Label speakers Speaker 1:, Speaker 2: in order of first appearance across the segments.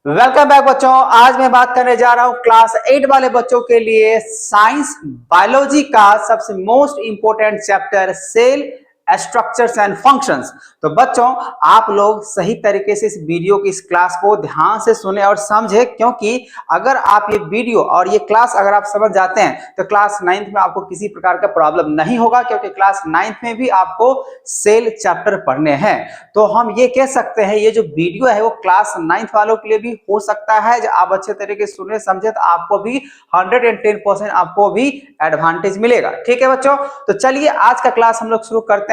Speaker 1: Welcome back बच्चों। आज मैं बात करने जा रहा हूं क्लास 8 वाले बच्चों के लिए साइंस बायोलॉजी का सबसे most important chapter cell structures and functions. तो बच्चों आप लोग सही तरीके से इस वीडियो की इस क्लास को ध्यान से सुने और समझे, क्योंकि अगर आप ये वीडियो और ये क्लास अगर आप समझ जाते हैं तो क्लास 9th में आपको किसी प्रकार का प्रॉब्लम नहीं होगा, क्योंकि क्लास 9th में भी आपको सेल चैप्टर पढ़ने हैं। तो हम ये कह सकते हैं ये जो वीडियो है वो क्लास 9th वालों के लिए भी हो सकता है। जब आप अच्छे तरीके से सुने समझे तो आपको भी 110% आपको भी एडवांटेज मिलेगा। ठीक है बच्चों, तो चलिए आज का क्लास हम लोग शुरू करते हैं।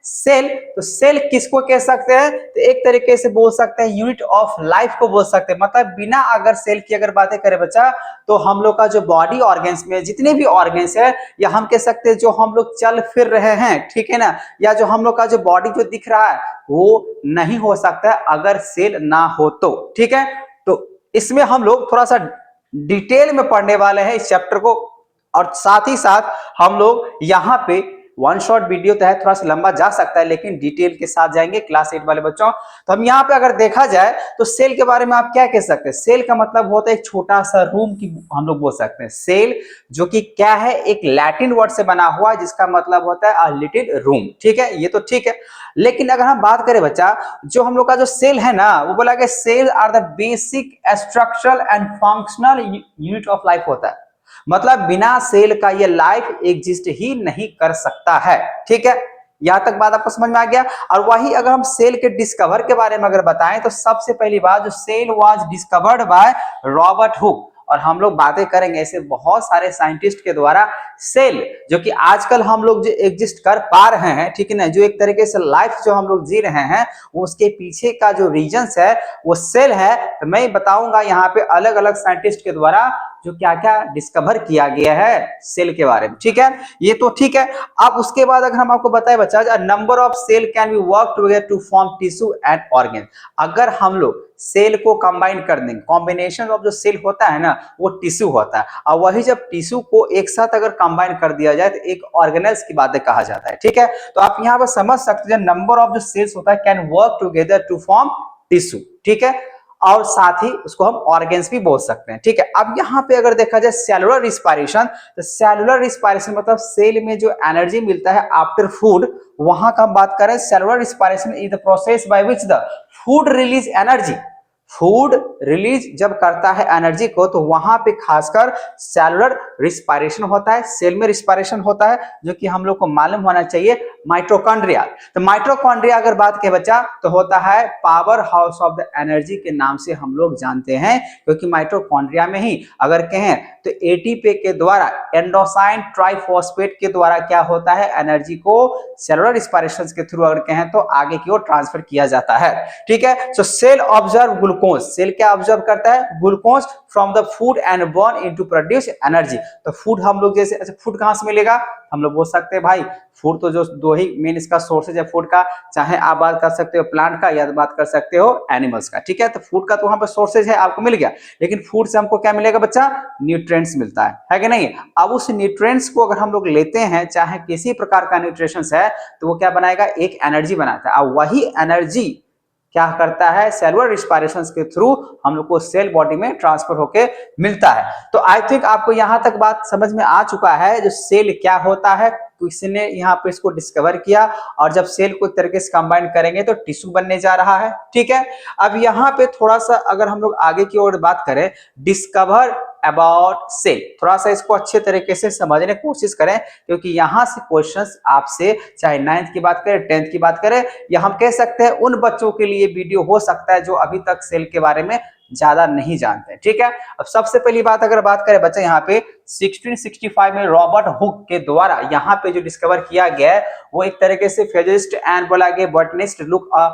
Speaker 1: सेल, तो सेल किसको कह सकते हैं? तो एक तरीके से बोल सकते हैं यूनिट ऑफ लाइफ को बोल सकते हैं। मतलब बिना अगर सेल की अगर बातें करें बच्चा, तो हम लोग का जो बॉडी ऑर्गन्स में जितने भी ऑर्गन्स है, या हम कह सकते हैं जो हम लोग चल फिर रहे हैं, ठीक है ना, या जो हम लोग का जो बॉडी जो दिख रहा है वो नहीं हो सकता है अगर सेल ना हो तो। ठीक है, तो इसमें हम लोग थोड़ा सा डिटेल में पढ़ने वाले हैं इस चैप्टर को, और साथ ही साथ हम लोग यहाँ पे वन शॉट वीडियो तो है, थोड़ा सा लंबा जा सकता है, लेकिन डिटेल के साथ जाएंगे क्लास 8 वाले बच्चों। तो हम यहाँ पे अगर देखा जाए तो सेल के बारे में आप क्या कह सकते हैं? सेल का मतलब होता है एक छोटा सा रूम की हम लोग बोल सकते हैं। सेल जो कि क्या है, एक लैटिन वर्ड से बना हुआ है जिसका मतलब होता है अ लिटिल रूम। ठीक है, ये तो ठीक है, लेकिन अगर हम बात करें बच्चा, जो हम लोग का जो सेल है ना, वो बोला कि cell are the basic structural and functional unit of life होता है। मतलब बिना सेल का ये लाइफ एग्जिस्ट ही नहीं कर सकता है। ठीक है, यहां तक बात आपको समझ में आ गया। और वही अगर हम सेल के डिस्कवर के बारे में अगर बताएं तो सबसे पहली बात, जो cell was discovered by Robert Hooke. और हम लोग बातें करेंगे ऐसे बहुत सारे साइंटिस्ट के द्वारा सेल जो कि आजकल हम लोग जो एग्जिस्ट कर पा रहे हैं, ठीक है ना, जो एक तरीके से लाइफ जो हम लोग जी रहे हैं, उसके पीछे का जो रीजंस है वो सेल है। तो मैं बताऊंगा यहाँ पे अलग अलग साइंटिस्ट के द्वारा जो क्या क्या डिस्कवर किया गया है सेल के बारे में। ठीक है, ये तो ठीक है। अब उसके बाद अगर हम आपको बताएं बच्चा, number of cell can be work together to form tissue and organ. अगर हम लोग सेल को कंबाइन कर देंगे, कॉम्बिनेशन ऑफ जो सेल होता है ना वो टिश्यू होता है, और वही जब टिश्यू को एक साथ अगर कंबाइन कर दिया जाए तो एक ऑर्गेनेल्स की बातें कहा जाता है। ठीक है, तो आप यहाँ पर समझ सकते हैं नंबर ऑफ जो सेल्स होता है can work together to form tissue. ठीक है, और साथ ही उसको हम ऑर्गेन्स भी बोल सकते हैं। ठीक है, अब यहाँ पे अगर देखा जाए सेलुलर रिस्पायरेशन, तो सेलुलर रिस्पायरेशन मतलब सेल में जो एनर्जी मिलता है आफ्टर फूड, वहां का हम बात करें। Cellular respiration is the process by which the food release energy. Food release जब करता है एनर्जी को, तो वहां पे खासकर सेलुलर रिस्पायरेशन होता है, सेल में रिस्पायरेशन होता है, जो कि हम लोग को मालूम होना चाहिए माइटोकॉन्ड्रिया। तो माइटोकॉन्ड्रिया अगर बात करें बच्चा तो होता है power house of the energy के नाम से हम लोग जानते हैं, क्योंकि माइटोकॉन्ड्रिया में ही अगर कहें तो एटीपी के द्वारा एंडोसाइन ट्राइफॉस्फेट के द्वारा क्या होता है, एनर्जी को सेलुलर रिस्पायरेशन के थ्रू अगर कहें तो आगे की ओर ट्रांसफर किया जाता है। ठीक है, सो सेल ऑब्जर्व ग्लूकोज, सेल क्या ऑब्जर्व करता है? Glucose from the food and burn into produce energy. तो फूड हम लोग जैसे, अच्छा फूड कहां से मिलेगा? हम लोग बोल सकते हैं भाई फूड तो जो दो ही मेन इसका सोर्सेज है फूड का, चाहे आप बात कर सकते हो प्लांट का या बात कर सकते हो एनिमल्स का। ठीक है, तो फूड का तो वहां पर सोर्सेज है, आपको मिल गया, लेकिन फूड से हमको क्या मिलेगा बच्चा? न्यूट्रिएंट्स मिलता है कि नहीं? अब उस न्यूट्रिएंट्स को अगर हम लोग लेते हैं, चाहे किसी प्रकार का न्यूट्रिशंस है, तो वो क्या बनाएगा? एक एनर्जी बनाता है। अब वही एनर्जी क्या करता है? सेलुलर रिस्पायरेशन के थ्रू हम लोग को सेल बॉडी में ट्रांसफर होके मिलता है। तो आई थिंक आपको यहां तक बात समझ में आ चुका है जो सेल क्या होता है, किसी ने यहाँ पे इसको डिस्कवर किया, और जब सेल को एक तरीके से कंबाइन करेंगे तो टिश्यू बनने जा रहा है। ठीक है, अब यहाँ पे थोड़ा सा अगर हम लोग आगे की ओर बात करें, डिस्कवर अबाउट सेल, थोड़ा सा इसको अच्छे तरीके से समझने की कोशिश करें, क्योंकि यहां से क्वेश्चंस आपसे चाहे 9th की बात करें 10th की बात करें, या हम कह सकते हैं उन बच्चों के लिए वीडियो हो सकता है जो अभी तक सेल के बारे में ज्यादा नहीं जानते हैं। ठीक है, अब सबसे पहली बात अगर बात करें बच्चा, यहाँ पे 1665 में रॉबर्ट हुक के द्वारा यहाँ पे जो डिस्कवर किया गया है वो एक तरीके से फिजिसिस्ट एंड बोला गया botanist look a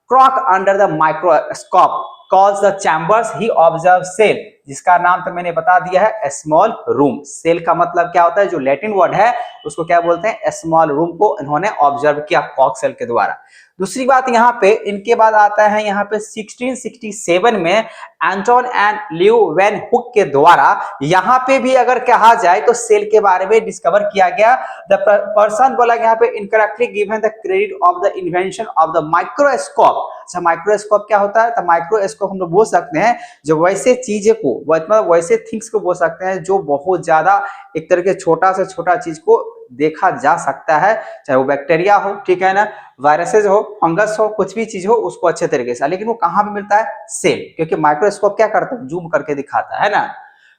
Speaker 1: cork under the microscope calls the chambers he observe cell. जिसका नाम तो मैंने बता दिया है स्मॉल रूम। सेल का मतलब क्या होता है, जो लैटिन वर्ड है उसको क्या बोलते हैं, स्मॉल रूम को इन्होंने ऑब्जर्व किया कॉक सेल के द्वारा। दूसरी बात यहाँ पे इनके बाद आता है यहाँ पे 1667 में Anton and Leo van Hook के द्वारा यहाँ पे भी अगर कहा जाए तो सेल के बारे में डिस्कवर किया गया। द पर्सन बोला यहाँ पे incorrectly given the credit of the invention of the microscope. अच्छा, माइक्रोस्कोप क्या होता है, तो माइक्रोस्कोप हम लोग बोल सकते हैं जो वैसे चीजें को, मतलब वैसे थिंग्स को बोल सकते हैं जो बहुत ज्यादा एक तरह के छोटा से छोटा चीज को देखा जा सकता है, चाहे वो बैक्टीरिया हो, ठीक है ना, वायरसेस हो, फंगस हो, कुछ भी चीज हो उसको अच्छे तरीके से, लेकिन वो कहां पे मिलता है, सेल, क्योंकि माइक्रोस्कोप क्या करता है, जूम करके दिखाता है ना।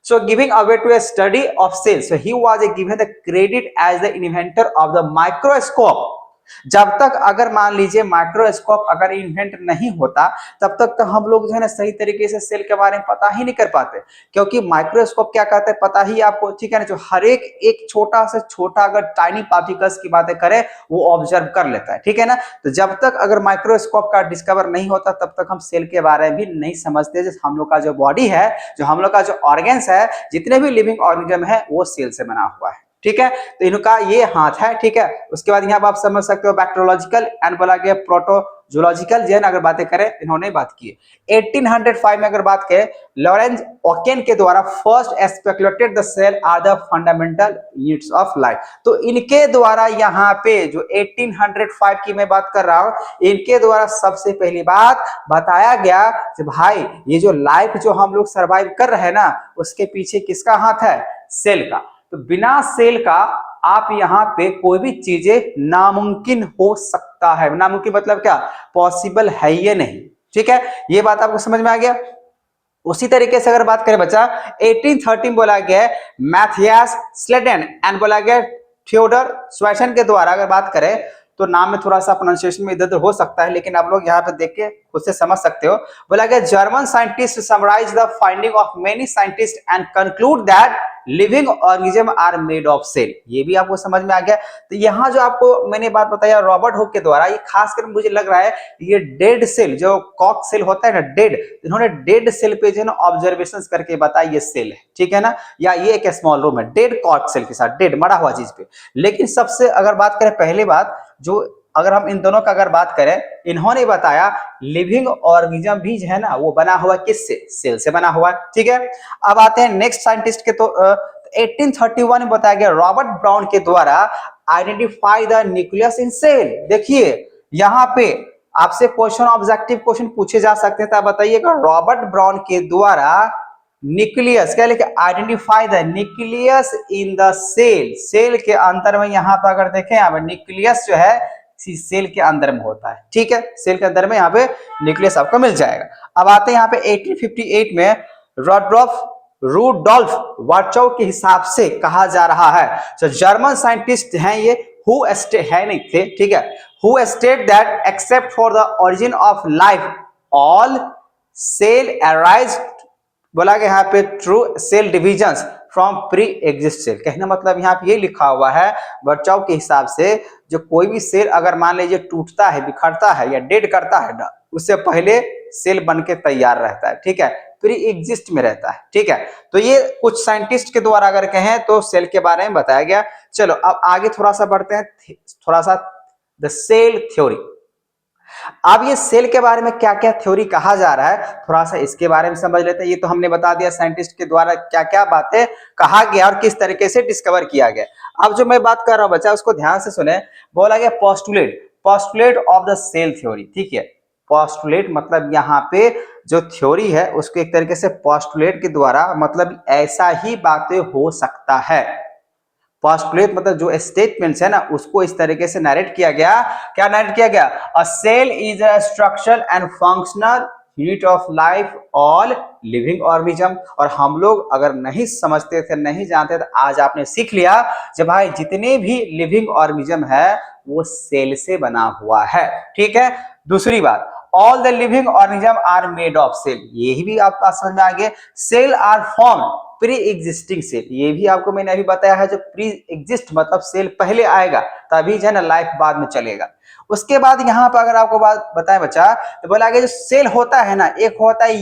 Speaker 1: So giving away to a study of cells, so he was given the credit as the inventor of the microscope। जब तक अगर मान लीजिए माइक्रोस्कोप अगर इन्वेंट नहीं होता तब तक तो हम लोग जो है ना सही तरीके से सेल के बारे में पता ही नहीं कर पाते, क्योंकि माइक्रोस्कोप क्या कहते हैं पता ही आपको, ठीक है ना, जो हर एक छोटा से छोटा अगर टाइनी पार्टिकल्स की बातें करें वो ऑब्जर्व कर लेता है, ठीक है ना। तो जब तक अगर माइक्रोस्कोप का डिस्कवर नहीं होता तब तक हम सेल के बारे में भी नहीं समझते। जैसे हम लोग का जो बॉडी है, जो हम लोग का जो ऑर्गन्स है, जितने भी लिविंग ऑर्गेनिज्म है वो सेल से बना हुआ है, ठीक है। तो इनका ये हाथ है, ठीक है। उसके बाद यहाँ आप समझ सकते हो बैक्टीरियोलॉजिकल एंड बोला गया प्रोटोजोलॉजिकल जैन अगर बातें करें इन्होंने बात की। 1805 में अगर बात करें लॉरेंस ओकेन के द्वारा first speculated the cell are the fundamental units of life. तो इनके द्वारा यहाँ पे जो 1805 की मैं बात कर रहा हूँ, इनके द्वारा सबसे पहली बात बताया गया कि भाई ये जो लाइफ जो हम लोग सर्वाइव कर रहे हैं ना, उसके पीछे किसका हाथ है, सेल का। तो बिना सेल का आप यहाँ पे कोई भी चीजें नामुमकिन हो सकता है। नामुमकिन मतलब क्या, पॉसिबल है ये नहीं, ठीक है। ये बात आपको समझ में आ गया। उसी तरीके से अगर बात करें बच्चा 1813 बोला गया मैथियास स्लेडन एंड बोला गया थियोडर श्वाइसन के द्वारा अगर बात करें तो नाम में थोड़ा सा प्रोनाउंसिएशन में इधर उधर हो सकता है, लेकिन आप लोग यहाँ पे देख के खुद से समझ सकते हो। बोला गया German scientist summarise the finding of many scientist and conclude that living organism are made of cell. ये भी आपको समझ में आ गया। तो यहाँ जो आपको मैंने बात बताया रॉबर्ट हुक के द्वारा, ये खासकर मुझे लग रहा है ये डेड सेल जो कॉक सेल होता है ना, डेड, इन्होंने डेड सेल पे जो है ना ऑब्जर्वेशन करके बताया ये सेल है, ठीक है ना, या ये एक स्मॉल रूम है डेड कॉक सेल के साथ, डेड मरा हुआ चीज पे। लेकिन सबसे अगर बात करें पहली बात जो अगर हम इन दोनों का अगर बात करें, इन्होंने बताया लिविंग ऑर्गेनिज्म भी जो है ना वो बना हुआ किससे, सेल से बना हुआ है, ठीक है। अब आते हैं नेक्स्ट साइंटिस्ट के। तो 1831 में बताया गया रॉबर्ट ब्राउन के द्वारा identify the nucleus in cell. देखिए यहाँ पे आपसे क्वेश्चन ऑब्जेक्टिव क्वेश्चन पूछे जा सकते हैं, तो बताइएगा रॉबर्ट ब्राउन के द्वारा न्यूक्लियस क्या लिखे, identify the nucleus in the cell. Cell के अंदर में यहाँ पर अगर देखें यहाँ पर न्यूक्लियस जो है सेल के अंदर में होता है, ठीक है, सेल के अंदर में यहाँ पे न्यूक्लियस आपको मिल जाएगा। अब आते हैं यहाँ पे 1858 में रूडोल्फ वर्चोव के हिसाब से कहा जा रहा है, तो जर्मन साइंटिस्ट हैं ये, हु है नहीं थे, ठीक है, who state that except for the origin of life all cell arise, बोला गया यहाँ पे through cell divisions from pre exist cell. कहना मतलब यहाँ पे ये लिखा हुआ है वर्चोव के हिसाब से जो कोई भी सेल अगर मान लीजिए टूटता है, बिखरता है या डेड करता है ना, उससे पहले सेल बन के तैयार रहता है, ठीक है, प्री एग्जिस्ट में रहता है, ठीक है। तो ये कुछ साइंटिस्ट के द्वारा अगर कहें तो सेल के बारे में बताया गया। चलो अब आगे थोड़ा सा बढ़ते हैं, थोड़ा सा द सेल थ्योरी। अब ये सेल के बारे में क्या क्या थ्योरी कहा जा रहा है, थोड़ा सा इसके बारे में समझ लेते हैं। ये तो हमने बता दिया साइंटिस्ट के द्वारा क्या क्या बातें कहा गया और किस तरीके से डिस्कवर किया गया। अब जो मैं बात कर रहा हूं बच्चा उसको ध्यान से सुने। बोला गया postulate of the cell theory, ठीक है। पोस्टुलेट मतलब यहाँ पे जो थ्योरी है उसको एक तरीके से पोस्टुलेट के द्वारा मतलब ऐसा ही बातें हो सकता है। पोस्टुलेट मतलब जो स्टेटमेंट्स है ना उसको इस तरीके से नरेट किया गया। क्या नरेट किया गया, a cell is a structural and functional unit of life all living organism. और हम लोग अगर नहीं समझते थे, नहीं जानते, तो आज आपने सीख लिया जब भाई जितने भी लिविंग ऑर्गेनिज्म है वो सेल से बना हुआ है, ठीक है। दूसरी बात, all the living organism are made of cell, यही भी आपका समझ में आ गया। Cell are form pre existing cell, ये भी आपको मैंने अभी बताया है, जो प्री एग्जिस्ट मतलब सेल पहले आएगा तभी जो है ना लाइफ बाद में चलेगा। उसके बाद यहाँ पर अगर आपको बात बताएं बच्चा, तो बोला गया जो सेल होता है ना, एक होता है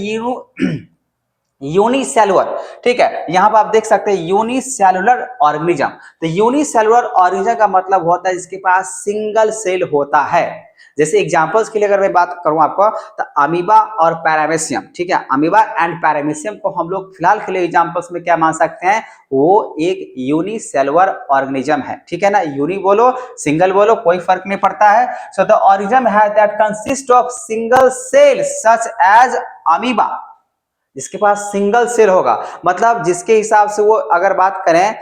Speaker 1: यूनिसेलुलर, ठीक है, यहां पर आप देख सकते हैं यूनिसेलुलर ऑर्गेनिज्म। तो यूनिसेलुलर ऑर्गेनिज्म का मतलब होता है जिसके पास सिंगल सेल होता है। जैसे एग्जांपल्स के लिए अगर मैं बात करूं आपको, तो अमीबा और पैरामीशियम, ठीक है, अमीबा एंड पैरामीशियम को हम लोग फिलहाल के लिए एग्जांपल्स में क्या मान सकते हैं, वो एक यूनिसेलुलर ऑर्गेनिज्म है, ठीक है ना, यूनि बोलो सिंगल बोलो कोई फर्क नहीं पड़ता है। सो द ऑर्गेनिज्म है that consist of single cell such as amoeba, जिसके पास सिंगल सेल होगा, मतलब जिसके हिसाब से वो अगर बात करें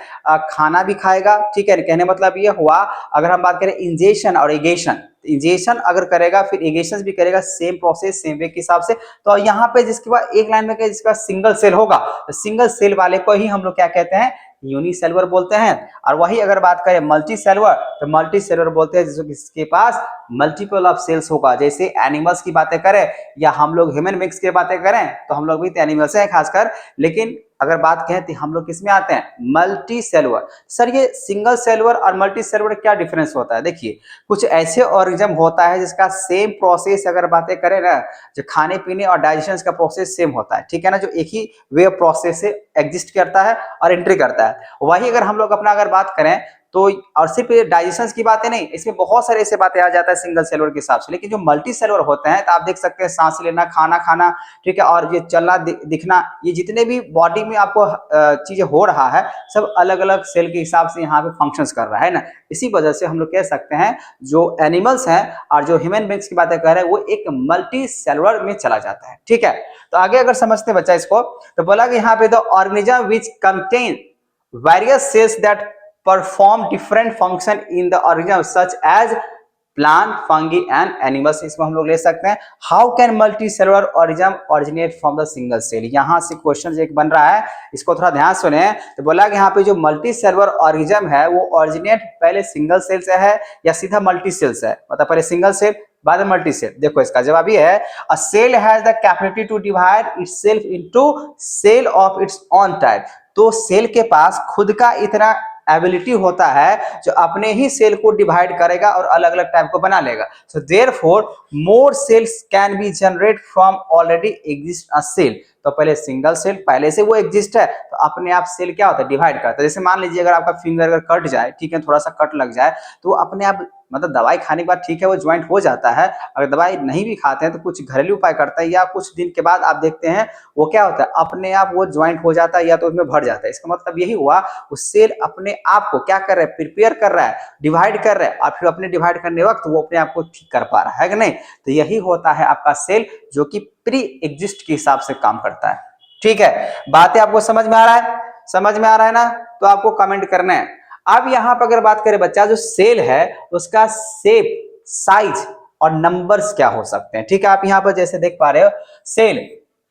Speaker 1: खाना भी खाएगा, ठीक है, कहने मतलब ये हुआ, अगर हम बात करें इंजेक्शन और एगेशन, इंजेक्शन अगर करेगा फिर एगेशन भी करेगा, सेम प्रोसेस सेम वे के हिसाब से। तो यहाँ पे जिसके पास एक लाइन में जिसके पास सिंगल सेल होगा, तो सिंगल सेल वाले को ही हम लोग क्या कहते हैं, यूनिसेलुलर बोलते हैं। और वही अगर बात करें मल्टी सेलुलर, तो मल्टी सेलुलर बोलते हैं जिसके पास मल्टीपल ऑफ सेल्स होगा। जैसे एनिमल्स की बातें करें या हम लोग ह्यूमन बींग्स की बातें करें, तो हम लोग भी एनिमल्स हैं खासकर, लेकिन अगर बात कहें तो हम लोग किसमें आते हैं, मल्टी सेलुलर। सर ये सिंगल सेलुलर और मल्टी सेलुलर क्या डिफरेंस होता है, देखिए कुछ ऐसे ऑर्गेनिज्म होता है जिसका सेम प्रोसेस अगर बातें करें ना, जो खाने पीने और डाइजेशन का प्रोसेस सेम होता है, ठीक है ना, जो एक ही वे ऑफ प्रोसेस से एग्जिस्ट करता है और एंट्री करता है। वही अगर हम लोग अपना अगर बात करें तो, और सिर्फ डाइजेशन की बातें नहीं, इसमें बहुत सारे ऐसे बातें आ जाता है सिंगल सेलुलर के हिसाब से। लेकिन जो मल्टी सेलुलर होते हैं, तो आप देख सकते हैं सांस लेना, खाना खाना, ठीक है, और ये चलना दिखना, ये जितने भी बॉडी में आपको चीजें हो रहा है, सब अलग अलग सेल के हिसाब से यहाँ पे फंक्शंस कर रहा है ना। इसी वजह से हम लोग कह सकते हैं जो एनिमल्स हैं और जो ह्यूमन बींग्स की बातें कर रहे हैं, वो एक मल्टी सेलुलर में चला जाता है, ठीक है। तो आगे अगर समझते हैं बच्चा इसको, तो बोला कि यहाँ पे the organism which contain various cells that perform different function in the organism such as plant, fungi and animals। इसमें हम लोग ले सकते हैं how can multicellular organism originate from the single cell। यहां से क्वेश्चन एक बन रहा है, इसको थोड़ा ध्यान सुने। तो बोला कि यहाँ पे जो मल्टी सेलुलर ऑर्गेनिज्म है वो ऑरिजिनेट पहले सिंगल सेल से है या सीधा मल्टी सेल से है, मतलब पहले सिंगल सेल बाद में मल्टी सेल। देखो इसका जवाब ये है, a cell has the capability to divide itself into cell of its own type. तो सेल के पास खुद का इतना एबिलिटी होता है जो अपने ही सेल को डिवाइड करेगा और अलग अलग टाइप को बना लेगा। So therefore more cells can be generate from already exist a cell. तो पहले सिंगल सेल पहले से वो एग्जिस्ट है, तो अपने आप सेल क्या होता है, डिवाइड करता है। जैसे मान लीजिए अगर आपका फिंगर अगर कट जाए, ठीक है, थोड़ा सा कट लग जाए, तो अपने आप मतलब दवाई खाने के बाद ठीक है वो ज्वाइंट हो जाता है। अगर दवाई नहीं भी खाते हैं तो कुछ घरेलू उपाय करता है, या कुछ दिन के बाद आप देखते हैं वो क्या होता है, अपने आप वो ज्वाइंट हो जाता है या तो उसमें भर जाता है। इसका मतलब यही हुआ, वो सेल अपने आप को क्या कर रहा है, प्रिपेयर कर रहा है, डिवाइड कर रहा है, और फिर अपने डिवाइड करने वक्त वो अपने आप को ठीक कर पा रहा है कि नहीं। तो यही होता है आपका सेल, जो कि प्री एग्जिस्ट के हिसाब से काम करता है, ठीक है। बातें आपको समझ में आ रहा है, समझ में आ रहा है ना, तो आपको कमेंट करना है। अब यहां पर अगर बात करें बच्चा, जो सेल है उसका शेप, साइज और नंबर्स क्या हो सकते हैं, ठीक है। आप यहां पर जैसे देख पा रहे हो, cell,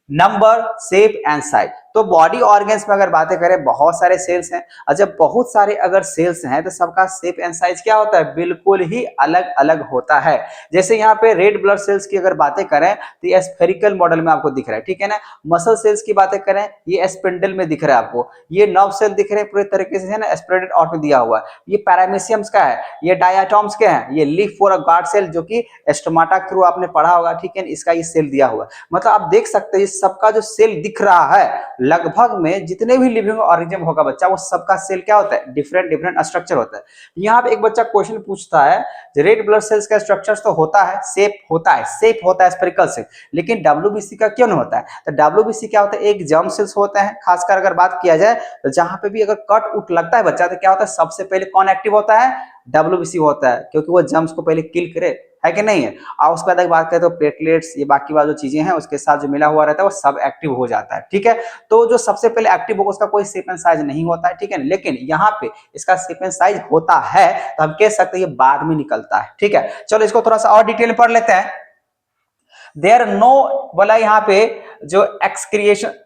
Speaker 1: number, shape and size. तो बॉडी ऑर्गन्स में अगर बातें करें, बहुत सारे सेल्स हैं, और जब बहुत सारे अगर सेल्स हैं तो सबका शेप एंड साइज क्या होता है, बिल्कुल ही अलग अलग होता है। जैसे यहाँ पे रेड ब्लड सेल्स की अगर बातें करें तो ये स्फेरिकल मॉडल में आपको दिख रहा है, ठीक है ना। मसल सेल्स की बातें करें, ये स्पिंडल में दिख रहा है आपको, ये नर्व सेल दिख रहे हैं पूरे तरीके से, है ना, स्प्रेडेड आउट में दिया हुआ है। ये पैरामीशियम्स का है, ये डायाटॉम्स के हैं, ये leaf for a guard cell जो कि स्टोमाटा के थ्रू आपने पढ़ा होगा, ठीक है, इसका ये सेल दिया हुआ है। मतलब आप देख सकते हैं सबका जो सेल दिख रहा है, लगभग में जितने भी लिविंग ऑर्गेनिज्म होगा बच्चा, वो सबका सेल क्या होता है, डिफरेंट डिफरेंट स्ट्रक्चर होता है। यहाँ पे एक बच्चा क्वेश्चन पूछता है, रेड ब्लड सेल्स का स्ट्रक्चर तो होता है, शेप होता है स्फेरिकल सेल, लेकिन डब्ल्यूबीसी का क्यों नहीं होता है। तो डब्ल्यूबीसी क्या होता है, एक जर्म सेल्स होते हैं, खासकर अगर बात किया जाए तो जहां पे भी अगर कट उट लगता है बच्चा, तो क्या होता है, सबसे पहले कौन एक्टिव होता है, डब्ल्यूबीसी होता है, क्योंकि वो जर्म्स को पहले किल करे, है कि नहीं है। और उसके बाद बात करें तो प्लेटलेट्स, ये बाकी वाली जो चीजें हैं उसके साथ जो मिला हुआ रहता है वो सब एक्टिव हो जाता है, ठीक है। तो जो सबसे पहले एक्टिव होगा उसका कोई शेप एंड साइज नहीं होता है, ठीक है, लेकिन यहाँ पे इसका शेप एंड साइज होता है, तो हम कह सकते हैं ये बाद में निकलता है, ठीक है। चलो इसको थोड़ा सा और डिटेल में पढ़ लेते हैं। देयर नो, बोला यहाँ पे जो एक्सक्रिएशन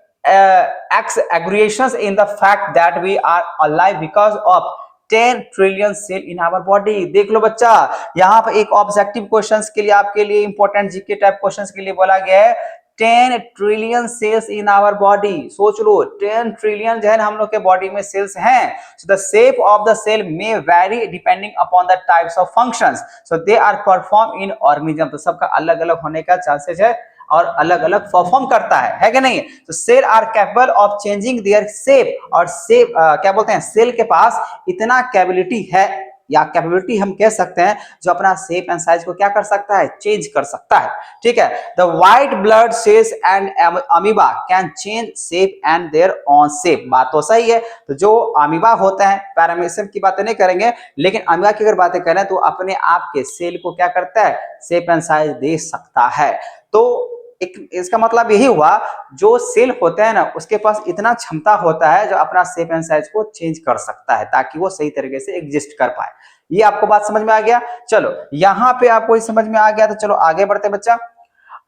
Speaker 1: एक्स एग्रीएशंस in the fact that we are alive because of 10 trillion cell in our body. देख लो बच्चा, यहाँ पर एक ऑब्जेक्टिव क्वेश्चंस के लिए, आपके लिए इंपॉर्टेंट जीके टाइप क्वेश्चंस के लिए बोला गया है 10 trillion cells in our body. सोच लो 10 ट्रिलियन जो है हम लोग के बॉडी में सेल्स हैं। So the shape of the cell may vary depending upon the types of functions, so they are perform in organism. तो सबका अलग अलग होने का चांसेस है, और अलग अलग परफॉर्म करता है कि नहीं। तो cell are capable of changing their shape, और शेप क्या बोलते हैं, सेल के पास इतना कैपेबिलिटी है या कैपेबिलिटी हम कह सकते हैं जो अपना शेप एंड साइज को क्या कर सकता है, चेंज कर सकता है। ठीक है, the white blood cells and amoeba can change shape and their own shape. बात तो सही है। तो जो अमीबा होते हैं, पैरामीशियम की बातें नहीं करेंगे, लेकिन अमीबा की अगर बातें करें तो अपने आप के सेल को क्या करता है, शेप एंड साइज दे सकता है। तो एक इसका मतलब यही हुआ, जो सेल होते हैं ना उसके पास इतना क्षमता होता है जो अपना शेप एंड साइज को चेंज कर सकता है ताकि वो सही तरीके से एग्जिस्ट कर पाए। ये आपको बात समझ में आ गया। चलो यहाँ पे आपको ये समझ में आ गया, तो चलो आगे बढ़ते बच्चा।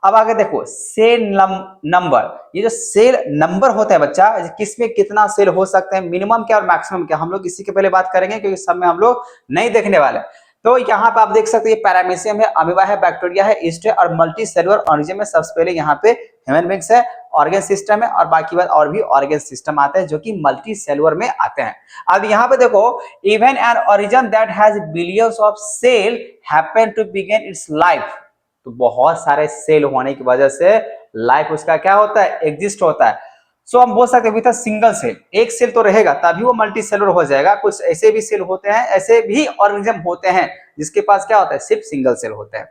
Speaker 1: अब आगे देखो सेल नंबर, ये जो सेल नंबर होता है बच्चा, किसमें कितना सेल हो सकते हैं, मिनिमम क्या और मैक्सिमम क्या, हम लोग इसी के पहले बात करेंगे क्योंकि सब में हम लोग नहीं देखने वाले। तो यहाँ पे आप देख सकते हैं पैरामीशियम है, अमीबा है, बैक्टीरिया है, ईस्ट है और मल्टी सेलुलर ऑर्गेनिज्म में सबसे पहले यहाँ पे ह्यूमन बींग्स है, ऑर्गन सिस्टम है, और बाकी बात और भी ऑर्गन सिस्टम आते हैं जो कि मल्टी सेलुलर में आते हैं। अब यहाँ पे देखो, even an organism that has billions of cell happen to begin its life. तो बहुत सारे सेल होने की वजह से लाइफ उसका क्या होता है, एग्जिस्ट होता है। सो हम बोल सकते हैं विद अ सिंगल सेल, एक सेल तो रहेगा तभी वो मल्टी सेलुलर हो जाएगा। कुछ ऐसे भी सेल होते हैं, ऐसे भी ऑर्गेनिज्म होते हैं जिसके पास क्या होता है, सिर्फ सिंगल सेल होते हैं।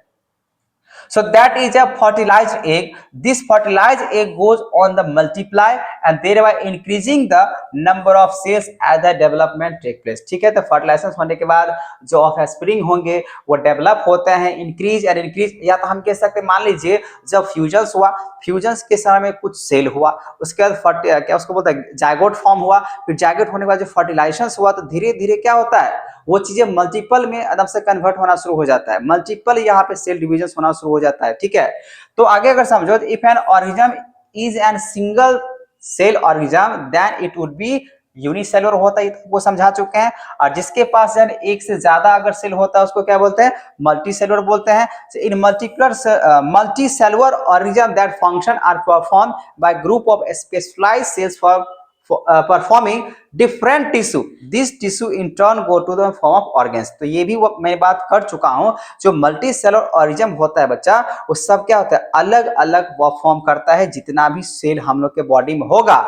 Speaker 1: So that is a fertilized egg. This fertilized egg goes on the multiply and thereby increasing the number of cells as the development take place. ठीक है, तो फर्टिलाइजेशन होने के बाद जो ऑफस्प्रिंग होंगे वो डेवलप होते हैं, इंक्रीज एंड इंक्रीज, या तो हम कह सकते हैं मान लीजिए जब फ्यूजन्स हुआ, फ्यूजन्स के समय में कुछ सेल हुआ, उसके बाद क्या उसको बोलते हैं जायगोट फॉर्म हुआ, फिर जायगोट होने के बाद जो फर्टिलाइजेशन हुआ तो धीरे धीरे क्या होता है, वो चीजें मल्टीपल में एकदम से कन्वर्ट होना शुरू हो जाता है, मल्टीपल यहाँ पे सेल डिवीजन होना शुरू हो जाता है। ठीक है, तो आगे अगर समझो, if an organism is an single cell organism then it would be unicellular होता है, वो समझा चुके हैं। और जिसके पास एक से ज्यादा अगर सेल होता है उसको क्या बोलते हैं, मल्टी सेलुलर बोलते हैं। In multi cellular organism that function are perform by group of specialised cells for performing different tissue, this tissue in turn go to the form of organs। तो ये भी मैं बात कर चुका हूं, जो मल्टी सेलुलर ऑर्गेनिज्म होता है बच्चा, वो सब क्या होता है, अलग अलग फॉर्म करता है। जितना भी सेल हम लोग के बॉडी में होगा,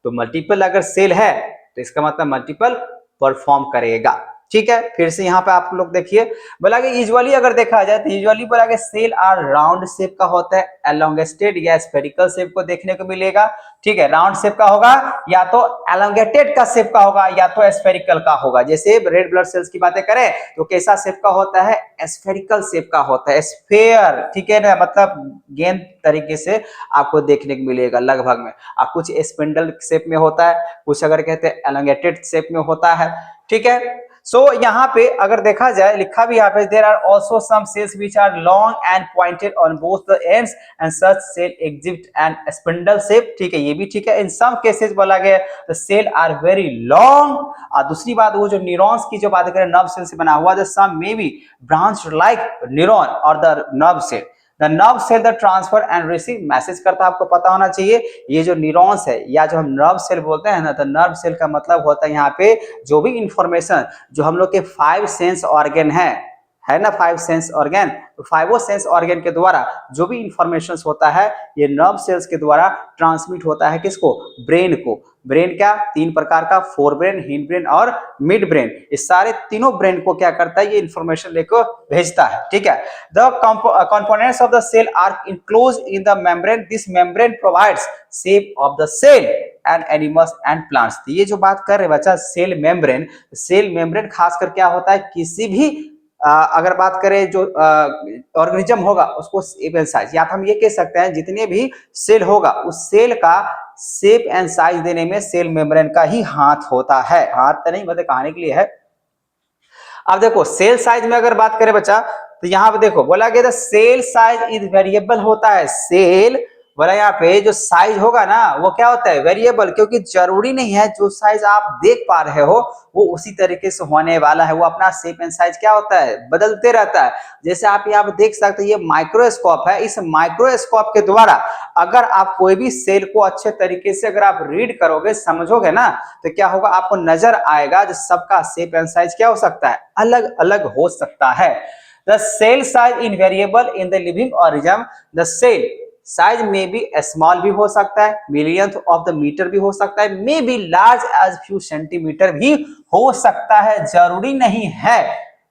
Speaker 1: तो मल्टीपल अगर सेल है तो इसका मतलब मल्टीपल परफॉर्म करेगा। ठीक है, फिर से यहाँ पे आप लोग देखिए, बोला कि यूजुअली अगर देखा जाए तो यूजुअली बोला कि सेल आर राउंड शेप का होता है, एलोंगेटेड या स्फेरिकल शेप को देखने को मिलेगा। ठीक है, राउंड शेप का होगा, या तो एलोंगेटेड का शेप का होगा, या तो स्फेरिकल का होगा। जैसे रेड ब्लड सेल्स की बातें करें तो कैसा शेप का होता है, स्फेरिकल शेप का होता है, स्फेयर। ठीक है ना, मतलब गेंद तरीके से आपको देखने को मिलेगा लगभग में। कुछ स्पिंडल शेप में होता है, कुछ अगर कहते हैं एलोंगेटेड शेप में होता है। ठीक है, सो यहाँ पे अगर देखा जाए, लिखा भी यहाँ पे, there are also some cells which are long and pointed on both the ends and such cell exist and spindle shape. ठीक है, ये भी ठीक है। इन सम केसेस बोला गया the cell are very long. और दूसरी बात, वो जो न्यूरॉन्स की जो बात करें, नर्व सेल से बना हुआ, the some may be branch like neuron और the nerve cell. The nerve cell the transfer and receive message करता है, आपको पता होना चाहिए। ये जो न्यूरॉन्स है या जो हम नर्व सेल बोलते हैं ना, तो नर्व सेल का मतलब होता है यहाँ पे जो भी इंफॉर्मेशन जो हम लोग के 5 सेंस ऑर्गन है ना, 5 सेंस ऑर्गन, तो 5 सेंस ऑर्गन के द्वारा जो भी इंफॉर्मेशन होता है ये नर्व सेल्स के द्वारा ट्रांसमिट होता है। किसको, ब्रेन को। ब्रेन क्या, 3 प्रकार का, फोर ब्रेन, हिंड ब्रेन और मिड ब्रेन। इस सारे तीनों ब्रेन को क्या करता है, ये इंफॉर्मेशन लेकर भेजता है। ठीक है, the components of the cell are enclose in the membrane, this membrane provides shape of the cell and animals and plants. ये जो बात कर रहे हैं बच्चा, सेल मेम्ब्रेन खासकर क्या होता है, किसी भी अगर बात करें जो ऑर्गेनिज्म होगा उसको शेप एंड साइज, या हम ये कह सकते हैं जितने भी सेल होगा उस सेल का शेप एंड साइज देने में सेल मेम्ब्रेन का ही हाथ होता है। हाथ तो नहीं, मतलब कहानी के लिए है। अब देखो सेल साइज में अगर बात करें बच्चा, तो यहाँ पे देखो बोला गया था सेल साइज इज वेरिएबल होता है। सेल बोला यहाँ पे जो साइज होगा ना वो क्या होता है, वेरिएबल, क्योंकि जरूरी नहीं है जो साइज आप देख पा रहे हो वो उसी तरीके से होने वाला है। वो अपना शेप एंड साइज क्या होता है, बदलते रहता है। जैसे आप यहाँ पे देख सकते हैं, ये माइक्रोस्कोप है। इस माइक्रोस्कोप के द्वारा अगर आप कोई भी सेल को अच्छे तरीके से अगर आप रीड करोगे, समझोगे ना, तो क्या होगा, आपको नजर आएगा जो सबका शेप एंड साइज क्या हो सकता है, अलग अलग हो सकता है। The cell size is variable in the living organism. The size में बी स्मॉल भी हो सकता है, मिलियंथ ऑफ द मीटर भी हो सकता है, may be large as few centimetre भी हो सकता है। जरूरी नहीं है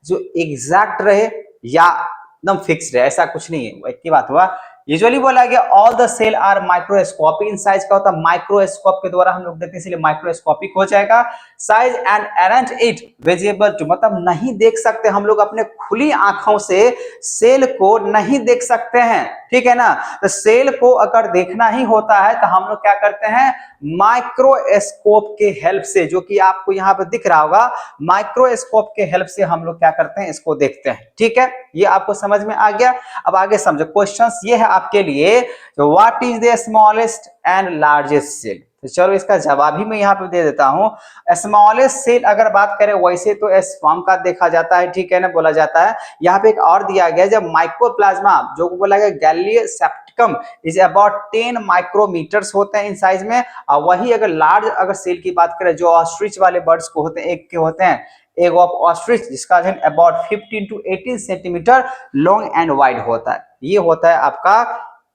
Speaker 1: जो एग्जैक्ट रहे या एकदम फिक्स रहे, ऐसा कुछ नहीं है। एक ही बात हुआ, यूजुअली बोला गया all the cell are microscopic. In size का होता है माइक्रोस्कोप के द्वारा हम लोग देखते हैं, इसलिए माइक्रोस्कोपिक हो जाएगा। Size and arrange it visible to, मतलब नहीं देख सकते हम लोग अपने खुली आंखों से सेल को नहीं देख सकते हैं, ठीक है ना। तो सेल को अगर देखना ही होता है तो हम लोग क्या करते हैं, माइक्रोस्कोप के हेल्प से, जो कि आपको यहाँ पे दिख रहा होगा, माइक्रोस्कोप के हेल्प से हम लोग क्या करते हैं, इसको देखते हैं, ठीक है। ये आपको समझ में आ गया। अब आगे समझो, क्वेश्चंस ये है आपके लिए, what is the smallest and largest cell. तो चलो इसका जवाब ही मैं यहाँ पे दे देता हूँ। स्मॉलेस्ट सेल अगर बात करें वैसे तो स्पर्म का देखा जाता है, ठीक है ना, बोला जाता है। यहाँ पे एक और दिया गया, जब माइक्रोप्लाज्मा जो बोला गया गैलियो सेप्टिकम इज अबाउट 10 माइक्रोमीटर्स होते हैं इन साइज में। और वही अगर लार्ज अगर सेल की बात करें, जो ऑस्ट्रिच वाले बर्ड्स को होते हैं, एक के होते हैं, एग ऑफ ऑस्ट्रिच, जिसका about 15 to 18 centimetre long and wide होता है। ये होता है आपका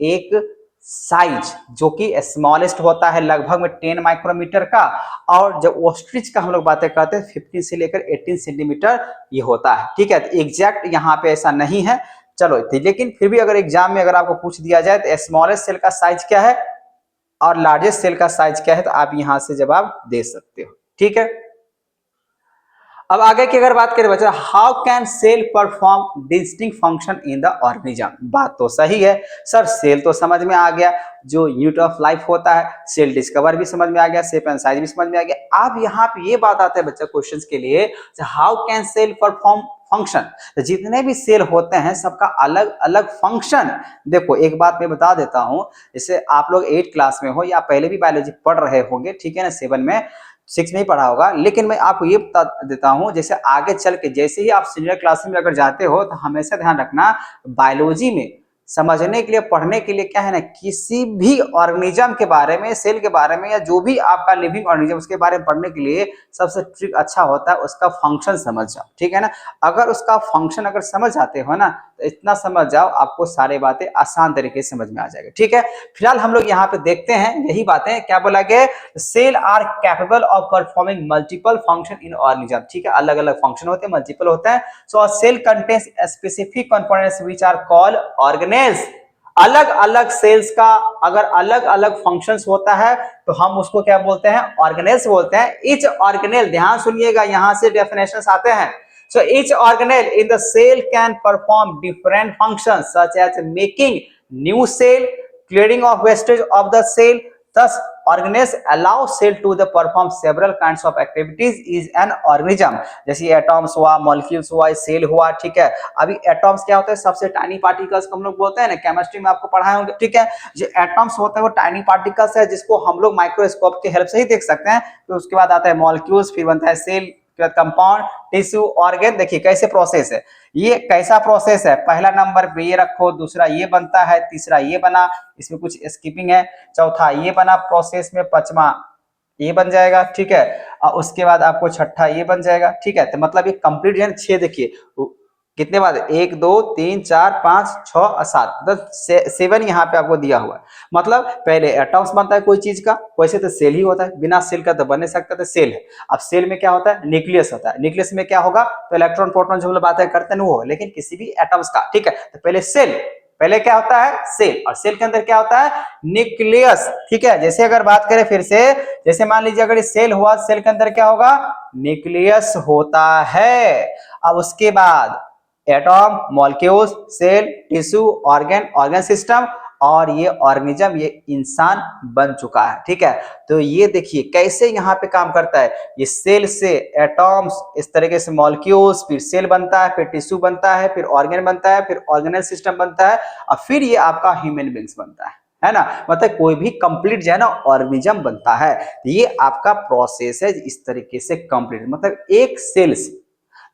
Speaker 1: एक साइज जो कि स्मॉलेस्ट होता है, लगभग में 10 माइक्रोमीटर का। और जब ऑस्ट्रिच का हम लोग बातें करते हैं 15 से लेकर 18 सेंटीमीटर ये होता है, ठीक है। तो एग्जैक्ट यहाँ पे ऐसा नहीं है, चलो, लेकिन फिर भी अगर एग्जाम में अगर आपको पूछ दिया जाए तो स्मॉलेस्ट सेल का साइज क्या है और लार्जेस्ट सेल का साइज क्या है, तो आप यहां से जवाब दे सकते हो, ठीक है। अब आगे की अगर बात करें बच्चा, how can sell perform distinct function in the organism. बात तो सही है सर, सेल तो समझ में आ गया, जो यूनिट ऑफ लाइफ होता है, सेल डिस्कवर भी समझ में आ गया, शेप एंड साइज भी समझ में आ गया। अब यहाँ पे ये बात आता है बच्चा क्वेश्चंस के लिए, how can sell perform function. तो जितने भी सेल होते हैं सबका अलग अलग फंक्शन। देखो एक बात मैं बता देता हूं, जैसे आप लोग 8 क्लास में हो या पहले भी बायोलॉजी पढ़ रहे होंगे, ठीक है ना, 7 में 6 में ही पढ़ा होगा, लेकिन मैं आपको ये बता देता हूं, जैसे आगे चल के जैसे ही आप सीनियर क्लास में अगर जाते हो तो हमेशा ध्यान रखना, बायोलॉजी में समझने के लिए, पढ़ने के लिए क्या है ना, किसी भी ऑर्गेनिज्म के बारे में, सेल के बारे में, या जो भी आपका लिविंग ऑर्गेनिज्म उसके बारे में पढ़ने के लिए सबसे ट्रिक अच्छा होता है उसका फंक्शन समझ जाओ, ठीक है ना। अगर उसका फंक्शन अगर समझ जाते हो ना, तो इतना समझ जाओ आपको सारी बातें आसान तरीके से समझ में आ जाएगा, ठीक है। फिलहाल हम लोग यहाँ पे देखते हैं यही बातें, क्या बोला गया, cell are capable of performing multiple function in organism, ठीक है, अलग अलग फंक्शन होते हैं, मल्टीपल होते हैं। So cell contains specific components which are called organelles. अलग अलग सेल्स का अगर अलग अलग फंक्शंस होता है तो हम उसको क्या बोलते हैं, ऑर्गेनेल्स बोलते हैं। ईच ऑर्गेनेल, ध्यान सुनिएगा, यहां से डेफिनेशंस आते हैं। So each organelle in the cell can perform different functions such as making new cell, clearing of wastage of the cell. Thus, organelles allow cell to the perform several kinds of activities is an organism. जैसे atoms हुआ, molecules हुआ, cell हुआ, ठीक है। अभी atoms क्या होता है, सबसे टाइनी पार्टिकल्स हम लोग बोलते हैं ना, केमिस्ट्री में आपको पढ़ाए होंगे, ठीक है। जो एटॉम्स होते हैं वो टाइनी पार्टिकल्स है, जिसको हम लोग माइक्रोस्कोप की हेल्प से ही देख सकते हैं। तो उसके बाद आता है मॉलिक्यूल्स, फिर बनता है सेल, कंपाउंड, टिश्यू, ऑर्गन। देखिए कैसे प्रोसेस है, ये कैसा प्रोसेस है, पहला नंबर पे ये रखो, दूसरा ये बनता है, तीसरा ये बना, इसमें कुछ स्किपिंग है, चौथा ये बना प्रोसेस में, पांचवा ये बन जाएगा, ठीक है, और उसके बाद आपको छठा ये बन जाएगा, ठीक है। तो मतलब ये कंप्लीट है 6, देखिए कितने बाद, 1 2 3 4 5 6 7, मतलब 7 यहाँ पे आपको दिया हुआ है। मतलब पहले एटॉम्स बनता है कोई चीज का, वैसे तो सेल ही होता है, बिना सेल का तो बन नहीं सकता, तो सेल है। अब सेल में क्या होता है, न्यूक्लियस होता है, न्यूक्लियस में क्या होगा, तो इलेक्ट्रॉन प्रोटॉन जो हम लोग बातें करते हैं वो, लेकिन किसी भी एटम्स का, ठीक है। तो पहले सेल, पहले क्या होता है, सेल, और सेल के अंदर क्या होता है, न्यूक्लियस, ठीक है। जैसे अगर बात करें फिर से, जैसे मान लीजिए अगर सेल हुआ, सेल के अंदर क्या होगा, न्यूक्लियस होता है। अब उसके बाद atom, molecules, cell, tissue, organ, organ system, और ये ऑर्गेनिज्म, ये इंसान बन चुका है, ठीक है। तो ये देखिए कैसे यहाँ पे काम करता है, ये सेल से एटॉम्स, इस तरीके से मॉलिक्यूल्स, फिर सेल बनता है, फिर टिश्यू बनता है, फिर ऑर्गन बनता है, फिर ऑर्गेनल सिस्टम बनता है, और फिर ये आपका ह्यूमन बींग्स बनता है ना। मतलब कोई भी कंप्लीट जो है ना ऑर्गेनिज्म बनता है, ये आपका प्रोसेस है इस तरीके से कंप्लीट, मतलब एक सेल्स।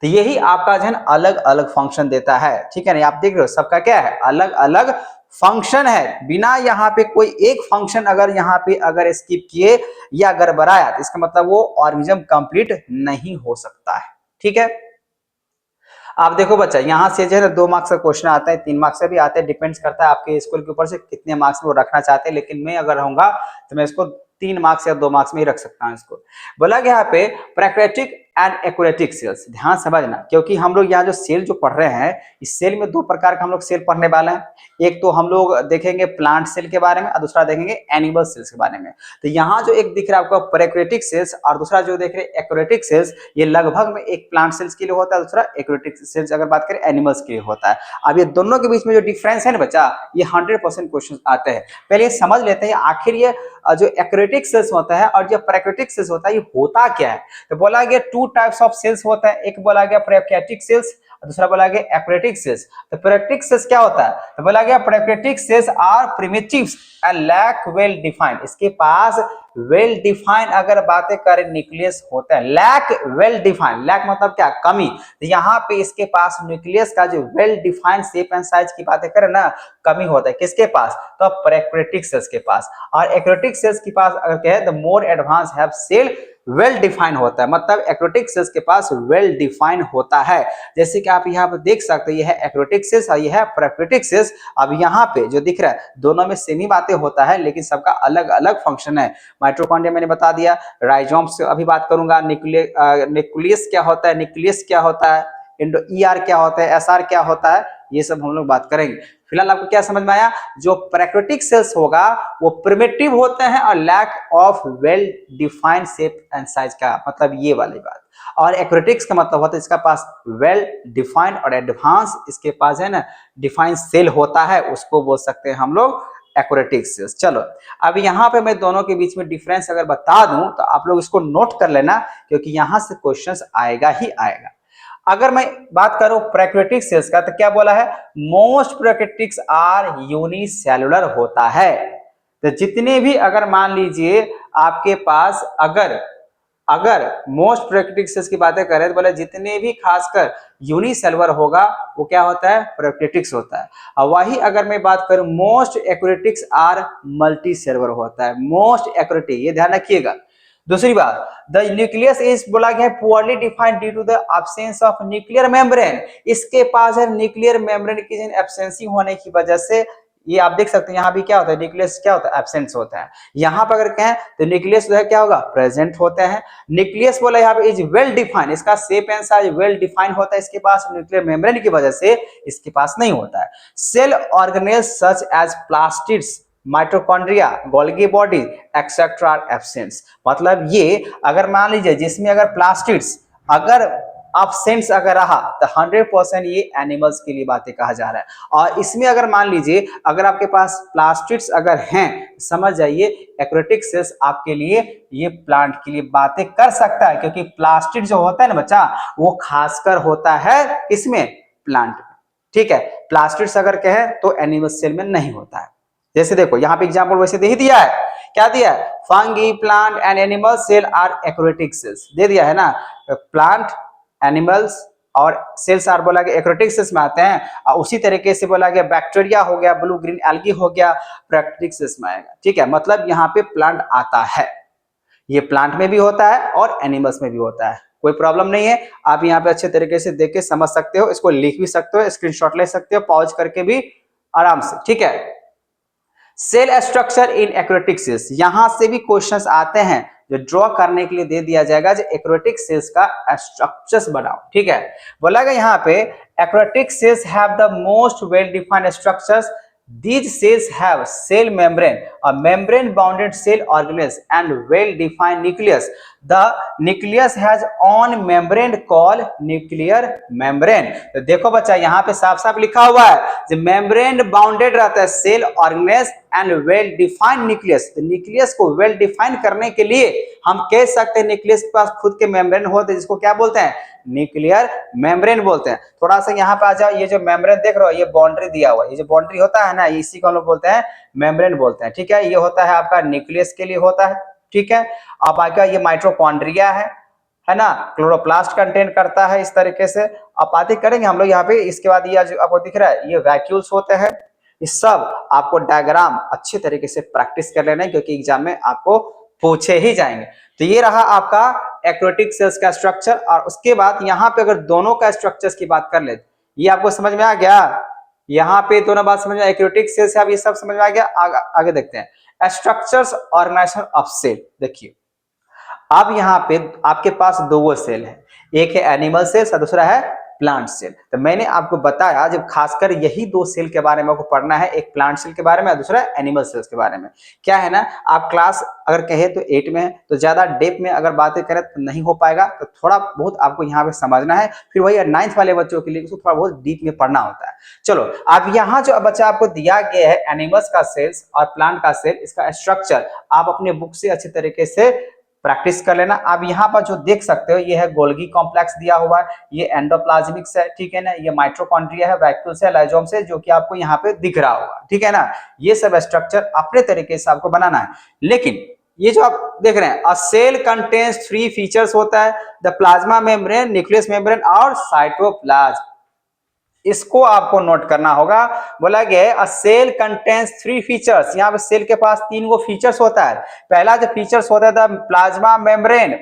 Speaker 1: तो यही आपका जो है अलग अलग फंक्शन देता है, ठीक है ना। आप देख रहे हो सबका क्या है, अलग अलग फंक्शन है। बिना यहाँ पे कोई एक फंक्शन अगर यहाँ पे अगर स्किप किए या गड़बड़ाया तो इसका मतलब वो ऑर्गेनिज्म कंप्लीट नहीं हो सकता है, ठीक है। आप देखो बच्चा, यहाँ से जो है ना 2 मार्क्स का क्वेश्चन आता है, 3 मार्क्स का भी आता है, डिपेंड्स करता है आपके स्कूल के ऊपर से कितने मार्क्स में वो रखना चाहते हैं, लेकिन मैं अगर रहूंगा तो मैं इसको 3 मार्क्स या 2 मार्क्स में ही रख सकता हूँ इसको। बोला गया यहाँ पे प्राकृतिक एंड एक्वेटिक सेल्स, ध्यान समझना, क्योंकि हम लोग यहाँ जो सेल जो पढ़ रहे हैं, इस सेल में 2 प्रकार का हम लोग सेल पढ़ने वाले हैं। एक तो हम लोग देखेंगे प्लांट सेल के बारे में और दूसरा देखेंगे एनिमल सेल्स के बारे में। तो यहाँ जो एक दिख रहा है आपको प्राकृतिक सेल्स और दूसरा जो देख रहे हैं एक्वेटिक सेल्स, ये लगभग में एक प्लांट सेल्स के लिए होता है, दूसरा एक्वेटिक सेल्स अगर बात करें एनिमल्स के लिए होता है। अब ये दोनों के बीच में जो डिफरेंस है ना बच्चा, ये 100% क्वेश्चन आते हैं। पहले ये समझ लेते हैं आखिर ये जो एक्वेटिक सेल्स होता है और जो प्राकृतिक सेल्स होता है ये होता क्या है। तो बोला गया 2 टाइप्स ऑफ सेल्स होता है, एक बोला गया प्राकृतिक सेल्स, दूसरा बोला गया एक्वेटिक सेल्स। तो प्राकृतिक सेल्स क्या होता है, तो बोला गया प्राकृतिक cells are primitives and lack well defined, इसके पास वेल डिफाइन अगर बातें करें न्यूक्लियस होता है। लैक वेल डिफाइंड, लैक मतलब क्या, कमी। तो यहाँ पे इसके पास न्यूक्लियस का जो well defined shape and size की बातें करें ना, कमी होता है किसके पास, तो प्राकृतिक सेल्स के पास। और एक्वेटिक सेल्स के पास अगर कहें तो more advance have cell well define होता है, मतलब एक्वेटिक सेल्स के पास वेल डिफाइन होता है। जैसे कि आप यहाँ पे देख सकते हैं, यह है एक्वेटिक सेल्स और यह है प्राकृतिक सेल्स। अब यहाँ पे जो दिख रहा है दोनों में सेम ही बातें होता है, लेकिन सबका अलग अलग फंक्शन है। माइटोकॉन्ड्रिया मैंने बता दिया, राइजोम्स से अभी बात करूंगा, न्यूक्लियस क्या होता है, न्यूक्लियस क्या होता है, ईआर क्या होता है, एसआर क्या होता है, ये सब हम लोग बात करेंगे। फिलहाल आपको क्या समझ में आया, जो प्राकृतिक सेल्स होगा वो प्रिमिटिव होते हैं और lack of well defined shape and size का, मतलब ये वाली बात। और एक्वेटिक्स का मतलब होता है इसका पास वेल डिफाइंड और एडवांस इसके पास है ना डिफाइंड सेल होता है, उसको बोल सकते हैं हम लोग एक्वेटिक सेल्स। चलो अब यहाँ पे मैं दोनों के बीच में डिफरेंस अगर बता दूं तो आप लोग इसको नोट कर लेना, क्योंकि यहां से क्वेश्चंस आएगा ही आएगा। अगर मैं बात करूं प्राकृतिक सेल्स का, तो क्या बोला है, मोस्ट प्राकृतिक्स आर यूनिसेलुलर होता है। तो जितने भी अगर मान लीजिए आपके पास अगर मोस्ट प्राकृतिक सेल्स की बातें करें तो बोले जितने भी खासकर यूनिसेलुलर होगा वो क्या होता है, प्राकृतिक्स होता है। और वही अगर मैं बात करूं most aquatics are multi cellular होता है, मोस्ट एक्वेटिक, ये ध्यान रखिएगा। दूसरी बात, द न्यूक्लियस इज बोला गया है poorly defined due to the absence of nuclear membrane, इसके पास है न्यूक्लियर मेम्ब्रेन की एब्सेंसी होने की वजह से, ये आप देख सकते हैं यहाँ भी क्या होता है, न्यूक्लियस क्या होता है, एब्सेंट होता है। यहाँ पर अगर कहें तो न्यूक्लियस जो है क्या होगा, प्रेजेंट होता है। न्यूक्लियस बोला यहाँ पे इज वेल डिफाइंड, इसका shape and size well defined होता है, इसके पास न्यूक्लियर मेम्ब्रेन की वजह से इसके पास नहीं होता है। Cell organelle such as plastids, mitochondria, Golgi body etcetera absents, मतलब ये अगर मान लीजिए जिसमें अगर प्लास्टिड्स अगर एब्सेंट्स अगर रहा तो 100% ये एनिमल्स के लिए बातें कहा जा रहा है। और इसमें अगर मान लीजिए अगर आपके पास प्लास्टिड्स अगर हैं, समझ जाइए एक्वेटिक सेल्स आपके लिए ये प्लांट के लिए बातें कर सकता है, क्योंकि प्लास्टिड जो होता है ना बच्चा वो खासकर होता है इसमें प्लांट में, ठीक है। प्लास्टिड्स अगर कहें तो एनिमल सेल में नहीं होता है। जैसे देखो यहाँ पे एग्जांपल वैसे दे ही दिया है, क्या दिया है, fungi plant and animal cell are aquatic cells दे दिया है ना, प्लांट एनिमल्स और सेल्स आर बोला गया एक्वेटिक सेल्स में आते हैं। और उसी तरीके से बोला गया बैक्टीरिया हो गया, ब्लू ग्रीन एल्गी हो गया, प्राकृतिक सेल्स में आएगा, ठीक है। मतलब यहाँ पे प्लांट आता है, ये प्लांट में भी होता है और एनिमल्स में भी होता है, कोई प्रॉब्लम नहीं है। आप यहाँ पे अच्छे तरीके से देख के समझ सकते हो, इसको लिख भी सकते हो, स्क्रीनशॉट ले सकते हो, पॉज करके भी आराम से, ठीक है। Cell structure in aquatic cells, यहां से भी क्वेश्चंस आते हैं जो ड्रॉ करने के लिए दे दिया जाएगा, जो एक्वेटिक सेल्स का स्ट्रक्चर्स बनाओ, ठीक है। बोला गया यहाँ पे aquatic cells have the most well defined structures, these cells have cell membrane, a membrane bounded cell organelles and well defined nucleus. The nucleus has on membrane called nuclear membrane। तो देखो बच्चा यहाँ पे साफ साफ लिखा हुआ है जो मेम्ब्रेन बाउंडेड रहता है cell organelles and well defined nucleus. तो न्यूक्लियस को वेल डिफाइन करने के लिए हम कह सकते हैं न्यूक्लियस के पास खुद के मेम्ब्रेन होते हैं, जिसको क्या बोलते हैं, न्यूक्लियर मेम्ब्रेन बोलते हैं। थोड़ा सा यहाँ पे आ जाओ, ये जो मेम्ब्रेन देख रहे हो ये बाउंड्री दिया हुआ है, ये जो बाउंड्री होता है ना इसी को हम लोग बोलते हैं मेम्ब्रेन बोलते हैं, ठीक है। ये होता है आपका न्यूक्लियस के लिए होता है, ठीक है। अब आपका ये माइटोकॉन्ड्रिया है ना, क्लोरोप्लास्ट कंटेन करता है इस तरीके से। अब बातें करेंगे हम लोग यहाँ पे, इसके बाद ये जो आपको दिख रहा है ये वैक्यूल्स होते हैं। इस सब आपको डायग्राम अच्छे तरीके से प्रैक्टिस कर लेना है, क्योंकि एग्जाम में आपको पूछे ही जाएंगे। तो ये रहा आपका एक्रोटिक सेल्स का स्ट्रक्चर, और उसके बाद यहाँ पे अगर दोनों का स्ट्रक्चर्स की बात कर ले, ये आपको समझ में आ गया। यहाँ पे दोनों बात समझ में, एक्रोटिक सेल्स अब ये सब समझ में आ गया। आगे देखते हैं स्ट्रक्चर्स ऑर्गेनाइजेशन ऑफ सेल। देखिए अब यहाँ पे आपके पास दो सेल है, एक है एनिमल सेल्स और दूसरा है प्लांट सेल। तो मैंने आपको बताया जब खासकर यही दो सेल के बारे में आपको पढ़ना है, एक प्लांट सेल के बारे में और दूसरा एनिमल सेल्स के बारे में। क्या है ना, आप क्लास अगर कहे तो 8 में है, तो ज्यादा डेप में अगर बातें करें तो नहीं हो पाएगा, तो थोड़ा बहुत आपको यहाँ पे समझना है। फिर वही 9th वाले बच्चों के लिए उसको थोड़ा बहुत डीप में पढ़ना होता है। चलो अब यहाँ जो बच्चा आपको दिया गया है एनिमल्स का सेल्स और प्लांट का सेल, इसका स्ट्रक्चर आप अपने बुक से अच्छे तरीके से प्रैक्टिस कर लेना। आप यहाँ पर जो देख सकते हो ये है गोल्गी कॉम्प्लेक्स दिया हुआ है, ये एंडोप्लाज्मिक्स है, ठीक है ना, ये माइटोकॉन्ड्रिया है, वैक्यूल्स है, लाइजोम्स है, जो कि आपको यहाँ पे दिख रहा होगा, ठीक है ना। ये सब स्ट्रक्चर अपने तरीके से आपको बनाना है। लेकिन ये जो आप देख रहे हैं, अ सेल कंटेन्स 3 फीचर्स होता है, the plasma membrane, nucleus membrane और साइटोप्लाज्म। इसको आपको नोट करना होगा। बोला गया अ सेल कंटेन्स 3 फीचर्स, यहाँ पे सेल के पास 3 गो फीचर्स होता है। पहला जो फीचर्स होता है प्लाज्मा मेम्ब्रेन,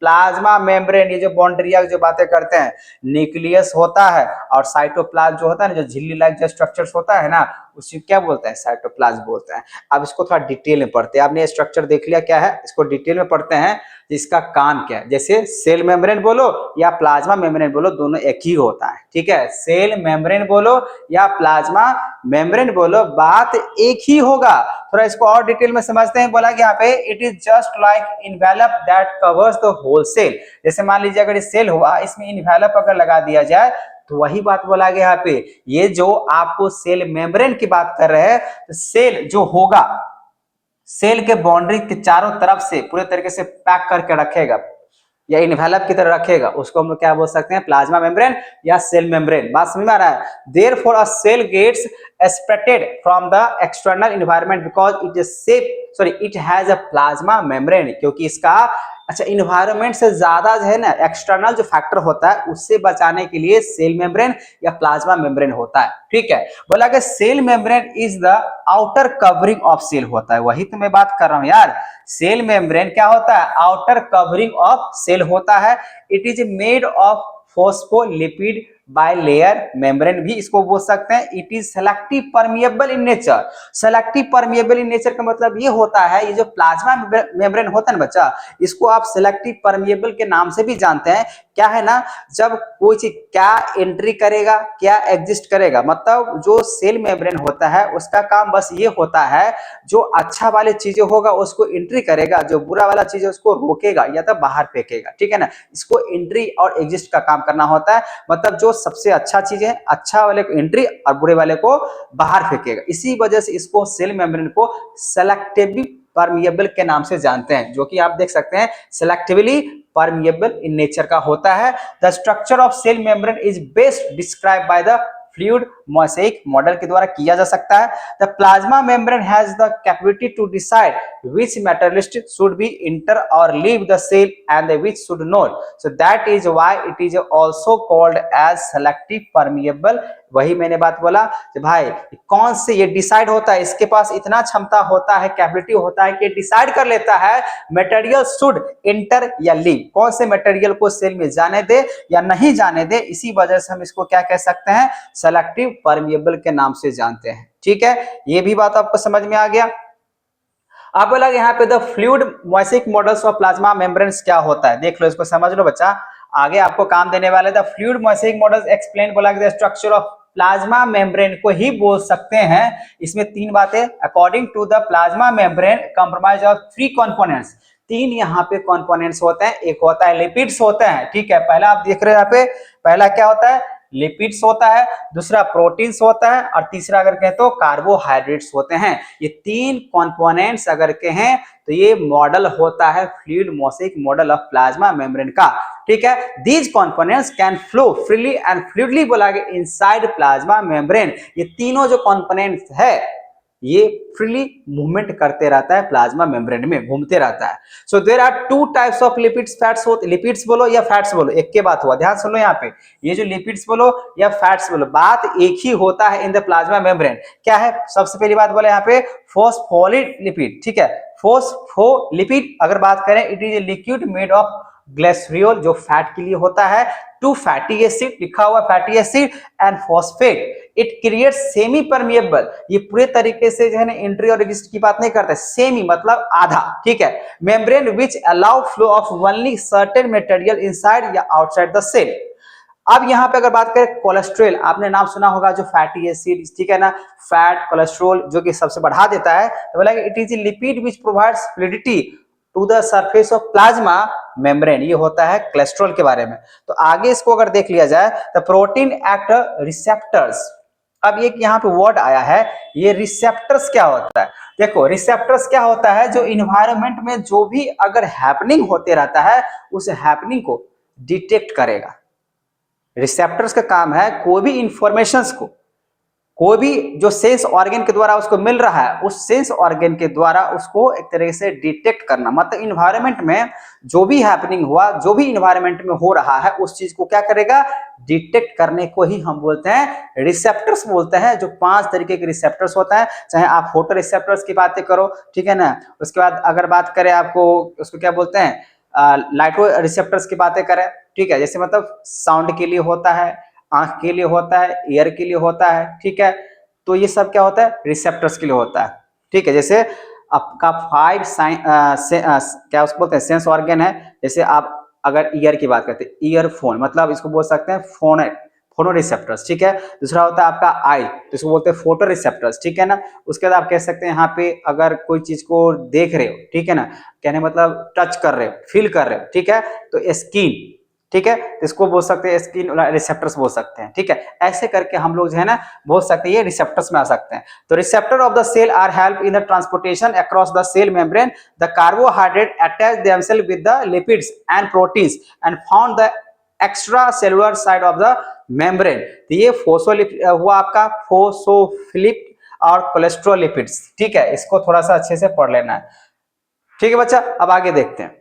Speaker 1: प्लाज्मा मेम्ब्रेन ये जो बाउंड्रिया जो बातें करते हैं, न्यूक्लियस होता है, और साइटोप्लाज्म जो होता है ना, जो झिल्ली लाइक जो स्ट्रक्चर्स होता है ना, उसी क्या बोलते हैं, साइटोप्लाज्म बोलते हैं। अब इसको थोड़ा डिटेल में पढ़ते हैं। आपने स्ट्रक्चर देख लिया क्या है, इसको डिटेल में पढ़ते हैं इसका काम क्या है। जैसे सेल मेम्ब्रेन बोलो या प्लाज्मा मेम्ब्रेन बोलो, दोनों एक ही होता है, ठीक है। सेल मेम्ब्रेन बोलो या प्लाज्मा मेम्ब्रेन बोलो, बात एक ही होगा। थोड़ा इसको और डिटेल में समझते हैं। बोला कि यहाँ पे it is just like envelope that covers the whole cell. जैसे मान लीजिए अगर ये सेल हुआ, इसमें इन्वेलप अगर लगा दिया जाए तो वही बात बोला गया यहाँ पे। ये जो आपको सेल मेम्ब्रेन की बात कर रहे हैं, तो सेल जो होगा, सेल के बाउंड्री के चारों तरफ से पूरे तरीके से पैक करके रखेगा या इन्वेलप की तरह रखेगा, उसको हम लोग क्या बोल सकते हैं, प्लाज्मा मेम्ब्रेन या सेल मेम्ब्रेन। बात समझ में आ रहा है। Therefore a cell gets separated from the external environment because it has a plasma membrane, क्योंकि इसका अच्छा इन्वायरमेंट से ज्यादा जो है ना, एक्सटर्नल जो फैक्टर होता है उससे बचाने के लिए सेल मेम्ब्रेन या प्लाज्मा मेम्ब्रेन होता है, ठीक है। बोला कि cell membrane is the outer covering of cell होता है, वही तो मैं बात कर रहा हूं यार। सेल मेम्ब्रेन क्या होता है, आउटर कवरिंग ऑफ सेल होता है। It is made of phospholipid bilayer membrane भी इसको बोल सकते हैं। It is selective permeable in nature. Selective permeable in nature का मतलब ये होता है, ये जो प्लाज्मा मेम्ब्रेन होता है ना बच्चा, इसको आप सेलेक्टिव परमिएबल के नाम से भी जानते हैं। क्या है ना, जब कोई चीज क्या एंट्री करेगा क्या एग्जिस्ट करेगा, मतलब जो सेल मेम्ब्रेन होता है उसका काम बस ये होता है, जो अच्छा वाले चीजें होगा उसको एंट्री करेगा, जो बुरा वाला चीज है उसको रोकेगा या तो बाहर फेंकेगा, ठीक है ना। इसको एंट्री और एग्जिस्ट का काम करना होता है। मतलब जो सबसे अच्छा चीज है, अच्छा वाले को एंट्री और बुरे वाले को बाहर फेंकेगा। इसी वजह से इसको सेल मेम्ब्रेन को सेलेक्टिवली परमिएबल के नाम से जानते हैं, जो कि आप देख सकते हैं सेलेक्टिवली परमिएबल इन नेचर का होता है। The structure of cell membrane is best describe by the fluid mosaic model के द्वारा किया जा सकता है। The plasma membrane has the capability to decide which materialist should be enter or leave the cell and which should not, so that is why it is also called as selective permeable। वही मैंने बात बोला कि भाई कौन से ये decide होता है, इसके पास इतना क्षमता होता है, कैपेबिलिटी होता है कि डिसाइड कर लेता है मटेरियल शुड एंटर या लीव, कौन से मटेरियल को सेल में जाने दे या नहीं जाने दे। इसी वजह से हम इसको क्या कह सकते हैं, सेलेक्टिव परमिएबल के नाम से जानते हैं, ठीक है। ये भी बात आपको समझ में आ गया। अब बोला यहाँ पे the fluid mosaic models of plasma membranes क्या होता है, देख लो, इसको समझ लो बच्चा, आगे आपको काम देने वाले। The fluid mosaic models explain, बोला the structure of plasma membrane को ही बोल सकते हैं। इसमें 3 बातें, according to the plasma membrane compromise of 3 components. 3 यहाँ पे कंपोनेंट्स होते हैं। एक होता है लिपिड्स होते हैं, ठीक है, पहला आप देख रहे हैं यहाँ पे, पहला क्या होता है, लिपिड्स होता है, दूसरा प्रोटीन्स होता है, और तीसरा अगर कहें तो कार्बोहाइड्रेट्स होते हैं। ये 3 कंपोनेंट्स अगर कहें तो ये मॉडल होता है fluid mosaic model of plasma membrane का, ठीक है। These components can flow freely and fluidly, बोला गया इनसाइड प्लाज्मा मेम्ब्रेन। ये तीनों जो कंपोनेंट्स है ये फ्रीली मूवमेंट करते रहता है, प्लाज्मा मेम्ब्रेन में घूमते रहता है। So there are 2 types of lipids, fats होते, लिपिड्स बोलो या फैट्स बोलो, एक के बात हुआ, ध्यान सुन लो यहाँ पे, ये जो लिपिड्स बोलो या फैट्स बोलो, बात एक ही होता है इन द प्लाज्मा मेम्ब्रेन। क्या है, सबसे पहली बात बोले यहाँ पे फॉस्फोलिपिड लिपिड, ठीक है। फॉस्फोलिपिड अगर बात करें, it is a liquid made of glycerol जो फैट के लिए होता है, 2 फैटी एसिड लिखा हुआ fatty acid and phosphate. It create semi permeable, ये पूरे तरीके से जो है ना एंट्री और एग्जिट की बात नहीं करते, सेमी मतलब आधा, ठीक है, membrane which allow flow of only certain material inside या आउटसाइड द सेल। अब यहाँ पे अगर बात करें कोलेस्ट्रॉल, आपने नाम सुना होगा जो फैटी एसिड, ठीक है ना, फैट कोलेस्ट्रॉल जो कि सबसे बढ़ा देता है, तो बोला it is lipid which provides fluidity to the surface of plasma membrane, ये होता है कोलेस्ट्रॉल के बारे में। तो आगे इसको अगर देख लिया जाए तो प्रोटीन एक्ट रिसेप्टर्स। अब एक यहाँ पे वर्ड आया है, ये रिसेप्टर्स क्या होता है? देखो रिसेप्टर्स क्या होता है, जो इन्वायरमेंट में जो भी अगर हैपनिंग होते रहता है उस हैपनिंग को डिटेक्ट करेगा। रिसेप्टर्स का काम है कोई भी इंफॉर्मेशंस को, कोई भी जो सेंस ऑर्गन के द्वारा उसको मिल रहा है, उस सेंस ऑर्गन के द्वारा उसको एक तरह से डिटेक्ट करना। मतलब इन्वायरमेंट में जो भी हैपनिंग हुआ, जो भी इन्वायरमेंट में हो रहा है, उस चीज को क्या करेगा, डिटेक्ट करने को ही हम बोलते हैं रिसेप्टर्स बोलते हैं। जो 5 तरीके के रिसेप्टर्स होता है, चाहे आप फोटो रिसेप्टर्स की बातें करो, ठीक है ना, उसके बाद अगर बात करें आपको उसको क्या बोलते हैं, लाइटो रिसेप्टर्स की बातें करें, ठीक है, जैसे मतलब साउंड के लिए होता है, आंख के लिए होता है, ईयर के लिए होता है, ठीक है, तो ये सब क्या होता है, रिसेप्टर्स के लिए होता है, ठीक है। जैसे आपका 5 क्या उसको बोलते हैं, सेंस ऑर्गन है। जैसे आप अगर ईयर की बात करते हैं, ईयरफोन मतलब इसको बोल सकते हैं फोनो रिसेप्टर्स, ठीक है। दूसरा होता है आपका आई, तो इसको बोलते हैं फोटो रिसेप्टर्स, ठीक है ना। उसके बाद आप कह सकते हैं यहाँ पे अगर कोई चीज को देख रहे हो, ठीक है ना, कहने मतलब टच कर रहे हो, फील कर रहे हो, ठीक है, तो स्किन, ठीक है, तो इसको बोल सकते हैं स्किन रिसेप्टर्स बोल सकते हैं, ठीक है। ऐसे करके हम लोग जो है ना बोल सकते हैं ये रिसेप्टर्स में आ सकते हैं। तो receptor of the cell are help in the transportation across the cell membrane the carbohydrate attach themselves with the lipids and proteins and found the extra cellular side of the membrane. तो ये phospholipid हुआ आपका, phospholipid और कोलेस्ट्रोलिपिड्स, ठीक है, इसको थोड़ा सा अच्छे से पढ़ लेना है, ठीक है बच्चा। अब आगे देखते हैं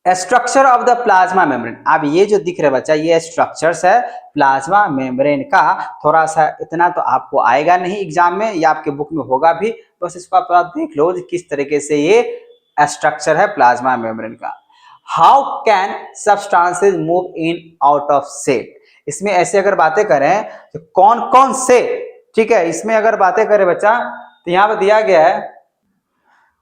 Speaker 1: structure of the plasma membrane. अब ये जो दिख रहा है बच्चा, ये स्ट्रक्चर्स है प्लाज्मा मेम्ब्रेन का। थोड़ा सा इतना तो आपको आएगा नहीं एग्जाम में, या आपके बुक में होगा भी, बस इसको आप देख लो किस तरीके से ये स्ट्रक्चर है प्लाज्मा मेम्ब्रेन का। How can substances move in out of cell. इसमें ऐसे अगर बातें करें तो कौन कौन से, ठीक है, इसमें अगर बातें करें बच्चा तो यहाँ पर दिया गया है।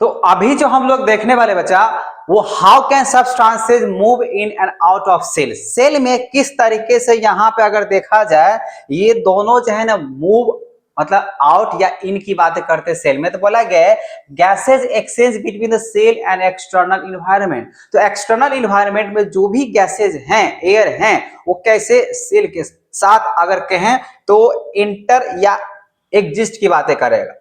Speaker 1: तो अभी जो हम लोग देखने वाले बच्चा वो how can substances move in and out of cell. Cell में किस तरीके से यहाँ पे अगर देखा जाए ये दोनों जो है ना मूव मतलब आउट या इन की बातें करते सेल में, तो बोला गया gases exchange between the cell and external environment. तो एक्सटर्नल इन्वायरमेंट में जो भी गैसेज हैं, एयर हैं, वो कैसे सेल के साथ अगर कहें तो इंटर या एग्जिस्ट की बातें करेगा।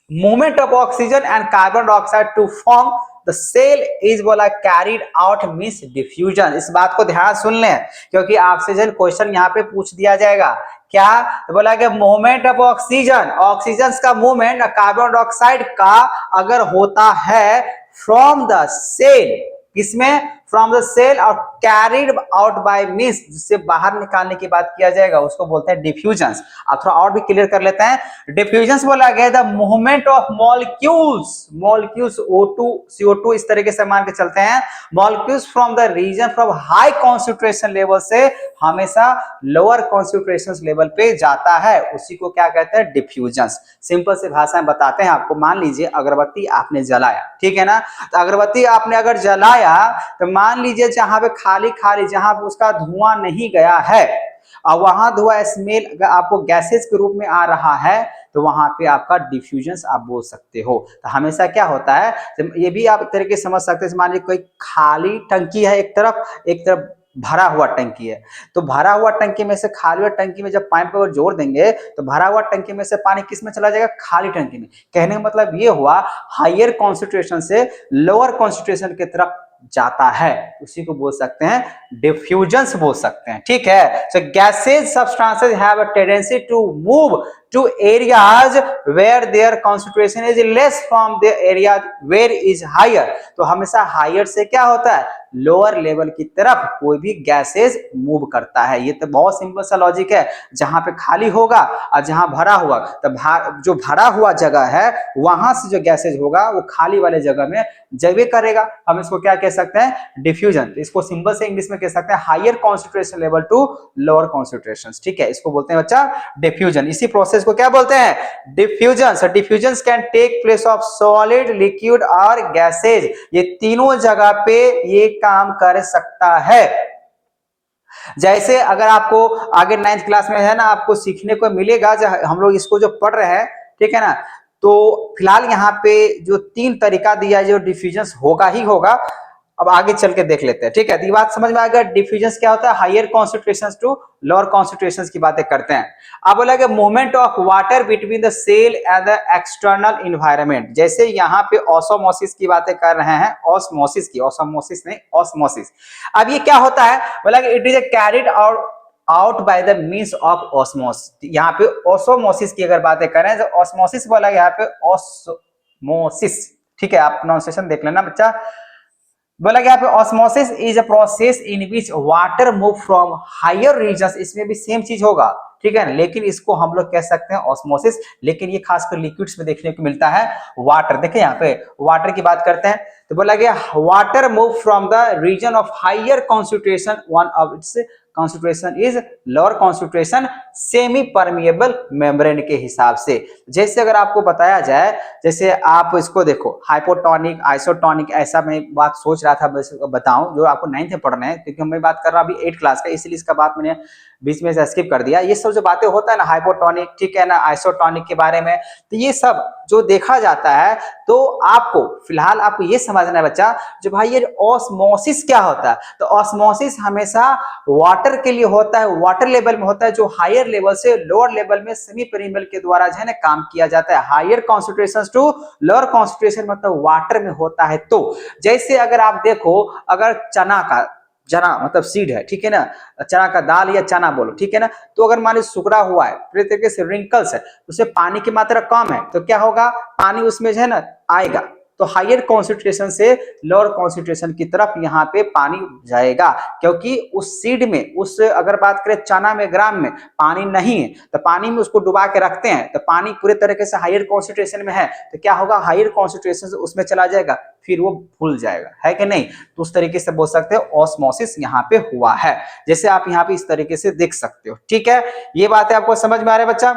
Speaker 1: Movement of oxygen and carbon dioxide to form the cell is बोला कैरिड आउट मींस डिफ्यूजन। इस बात को ध्यान सुन लें क्योंकि आपसे जो क्वेश्चन यहाँ पे पूछ दिया जाएगा। क्या तो बोला कि मूवमेंट ऑफ ऑक्सीजन, ऑक्सीजन का मूवमेंट कार्बन डाइऑक्साइड का अगर होता है फ्रॉम द सेल, किसमें, फ्रॉम द सेल और कैरिड आउट बाय मींस, जिससे बाहर निकालने की बात किया जाएगा उसको बोलते हैं डिफ्यूजन्स। आप थोड़ा और भी क्लियर कर लेते हैं। डिफ्यूजन्स बोला गया the movement of molecules, molecules O2 CO2 इस तरीके से मान के चलते हैं, molecules from the region from high concentration level से हमेशा लोअर कॉन्सेंट्रेशन लेवल पे जाता है, उसी को क्या कहते हैं, डिफ्यूजन्स। सिंपल से भाषा में बताते हैं आपको। मान लीजिए अगरबत्ती आपने जलाया, ठीक है ना, तो अगरबत्ती आपने अगर जलाया तो मान लीजिए जहां पे खाली जहां पे उसका धुआं नहीं गया है और वहां धुआं स्मेल आपको गैसेस के रूप में आ रहा है, तो वहां पे आपका डिफ्यूजन आप बोल सकते हो। तो हमेशा क्या होता है, ये भी आप एक तरीके से समझ सकते हैं। मान लीजिए कोई खाली टंकी है, एक तरफ भरा हुआ टंकी है, तो भरा हुआ टंकी में से खाली हुआ टंकी में जब पाइप को जोड़ देंगे तो भरा हुआ टंकी में से पानी किस में चला जाएगा, खाली टंकी में। कहने का मतलब ये हुआ हायर कॉन्सेंट्रेशन से लोअर कॉन्सेंट्रेशन की तरफ जाता है, उसी को बोल सकते हैं डिफ्यूजन्स बोल सकते हैं, ठीक है। So gases substances have a tendency to move to areas where there concentration is less from the area where is higher. तो हमेशा हायर से क्या होता है, लोअर लेवल की तरफ कोई भी गैसेज मूव करता है। ये तो बहुत सिंपल सा लॉजिक है। जहां पे खाली होगा और जहां भरा हुआ, तो जो भरा हुआ जगह है वहां से जो गैसेज होगा वो खाली वाले जगह में जगह करेगा। हम इसको क्या कह सकते हैं डिफ्यूजन। तो इसको सिंबल से इंग्लिश में कह सकते हैं higher concentration level to lower concentration, ठीक है, इसको बोलते हैं बच्चा डिफ्यूजन। इसी प्रोसेस को क्या बोलते हैं diffusion. So diffusion can take place of solid, liquid और गैसेज, ये तीनों जगह पे ये काम कर सकता है। जैसे अगर आपको आगे 9th क्लास में है ना, आपको सीखने को मिलेगा, हम लोग इसको जो पढ़ रहे हैं, ठीक है ना, तो फिलहाल यहाँ पे जो 3 तरीका दिया है जो डिफ्यूजन होगा ही होगा, अब आगे चल के देख लेते हैं, ठीक है। तो ये बात समझ में आ गया डिफ्यूजन क्या होता है, higher concentrations to lower concentrations की बातें करते हैं। अब बोला कि movement of water between the cell and the external environment, जैसे यहाँ पे ऑस्मोसिस की बातें कर रहे हैं, ऑस्मोसिस की, ऑस्मोसिस नहीं ऑस्मोसिस। अब ये क्या होता है, बोला कि it is carried out by the means of osmosis. यहाँ पे ऑस्मोसिस की अगर बातें करें तो ऑस्मोसिस बोला यहाँ पे ऑस्मोसिस, ठीक है, आप प्रोनाउंसिएशन देख लेना बच्चा। बोला गया पे osmosis is a process in which water move from higher regions, इसमें भी सेम चीज होगा, ठीक है, लेकिन इसको हम लोग कह सकते हैं ऑस्मोसिस, लेकिन ये खासकर लिक्विड्स में देखने को मिलता है वाटर। देखिए यहाँ पे वाटर की बात करते हैं, तो बोला गया water move from the region of higher concentration, one of its concentration is lower concentration semi permeable membrane के हिसाब से। जैसे अगर आपको बताया जाए, जैसे आप इसको देखो हाइपोटोनिक, आइसोटोनिक, ऐसा मैं बात सोच रहा था बताऊं, जो आपको 9th में पढ़ना है, क्योंकि मैं बात कर रहा हूं अभी 8 क्लास का, इसलिए इसका बात मैंने बीच में से स्किप कर दिया। ये सब जो बातें होता है ना हाइपोटोनिक, ठीक है ना, आइसोटोनिक के बारे में, तो ये सब जो देखा जाता है, तो आपको फिलहाल आपको ये समझना है बच्चा, जो भाई ये ऑस्मोसिस क्या होता है, तो ऑस्मोसिस हमेशा वाटर के लिए होता है, वाटर लेवल में होता है, जो हायर लेवल से लोअर लेवल में सेमी पेरिमियल के द्वारा जो है ना काम किया जाता है। Higher concentration to lower concentration मतलब वाटर में होता है। तो जैसे अगर आप देखो, अगर चना मतलब सीड है, ठीक है ना, चना का दाल या चना बोलो, ठीक है ना, तो अगर मान लो सुखड़ा हुआ है, पूरे तरीके से रिंकल्स है, उसमें पानी की मात्रा कम है, तो क्या होगा, पानी उसमें जो है ना आएगा, तो हायर कॉन्सेंट्रेशन से लोअर कॉन्सेंट्रेशन की तरफ यहाँ पे पानी जाएगा, क्योंकि उस सीड में, उस अगर बात करें चना में ग्राम में पानी नहीं है, तो पानी में उसको डुबा के रखते हैं, तो पानी पूरे तरीके से हायर कॉन्सेंट्रेशन में है, तो क्या होगा, हायर कॉन्सेंट्रेशन से उसमें चला जाएगा, फिर वो फूल जाएगा, है कि नहीं। तो उस तरीके से बोल सकते हो ऑस्मोसिस यहाँ पे हुआ है, जैसे आप यहाँ पे इस तरीके से देख सकते हो, ठीक है। ये बातें आपको समझ में आ रहा है बच्चा,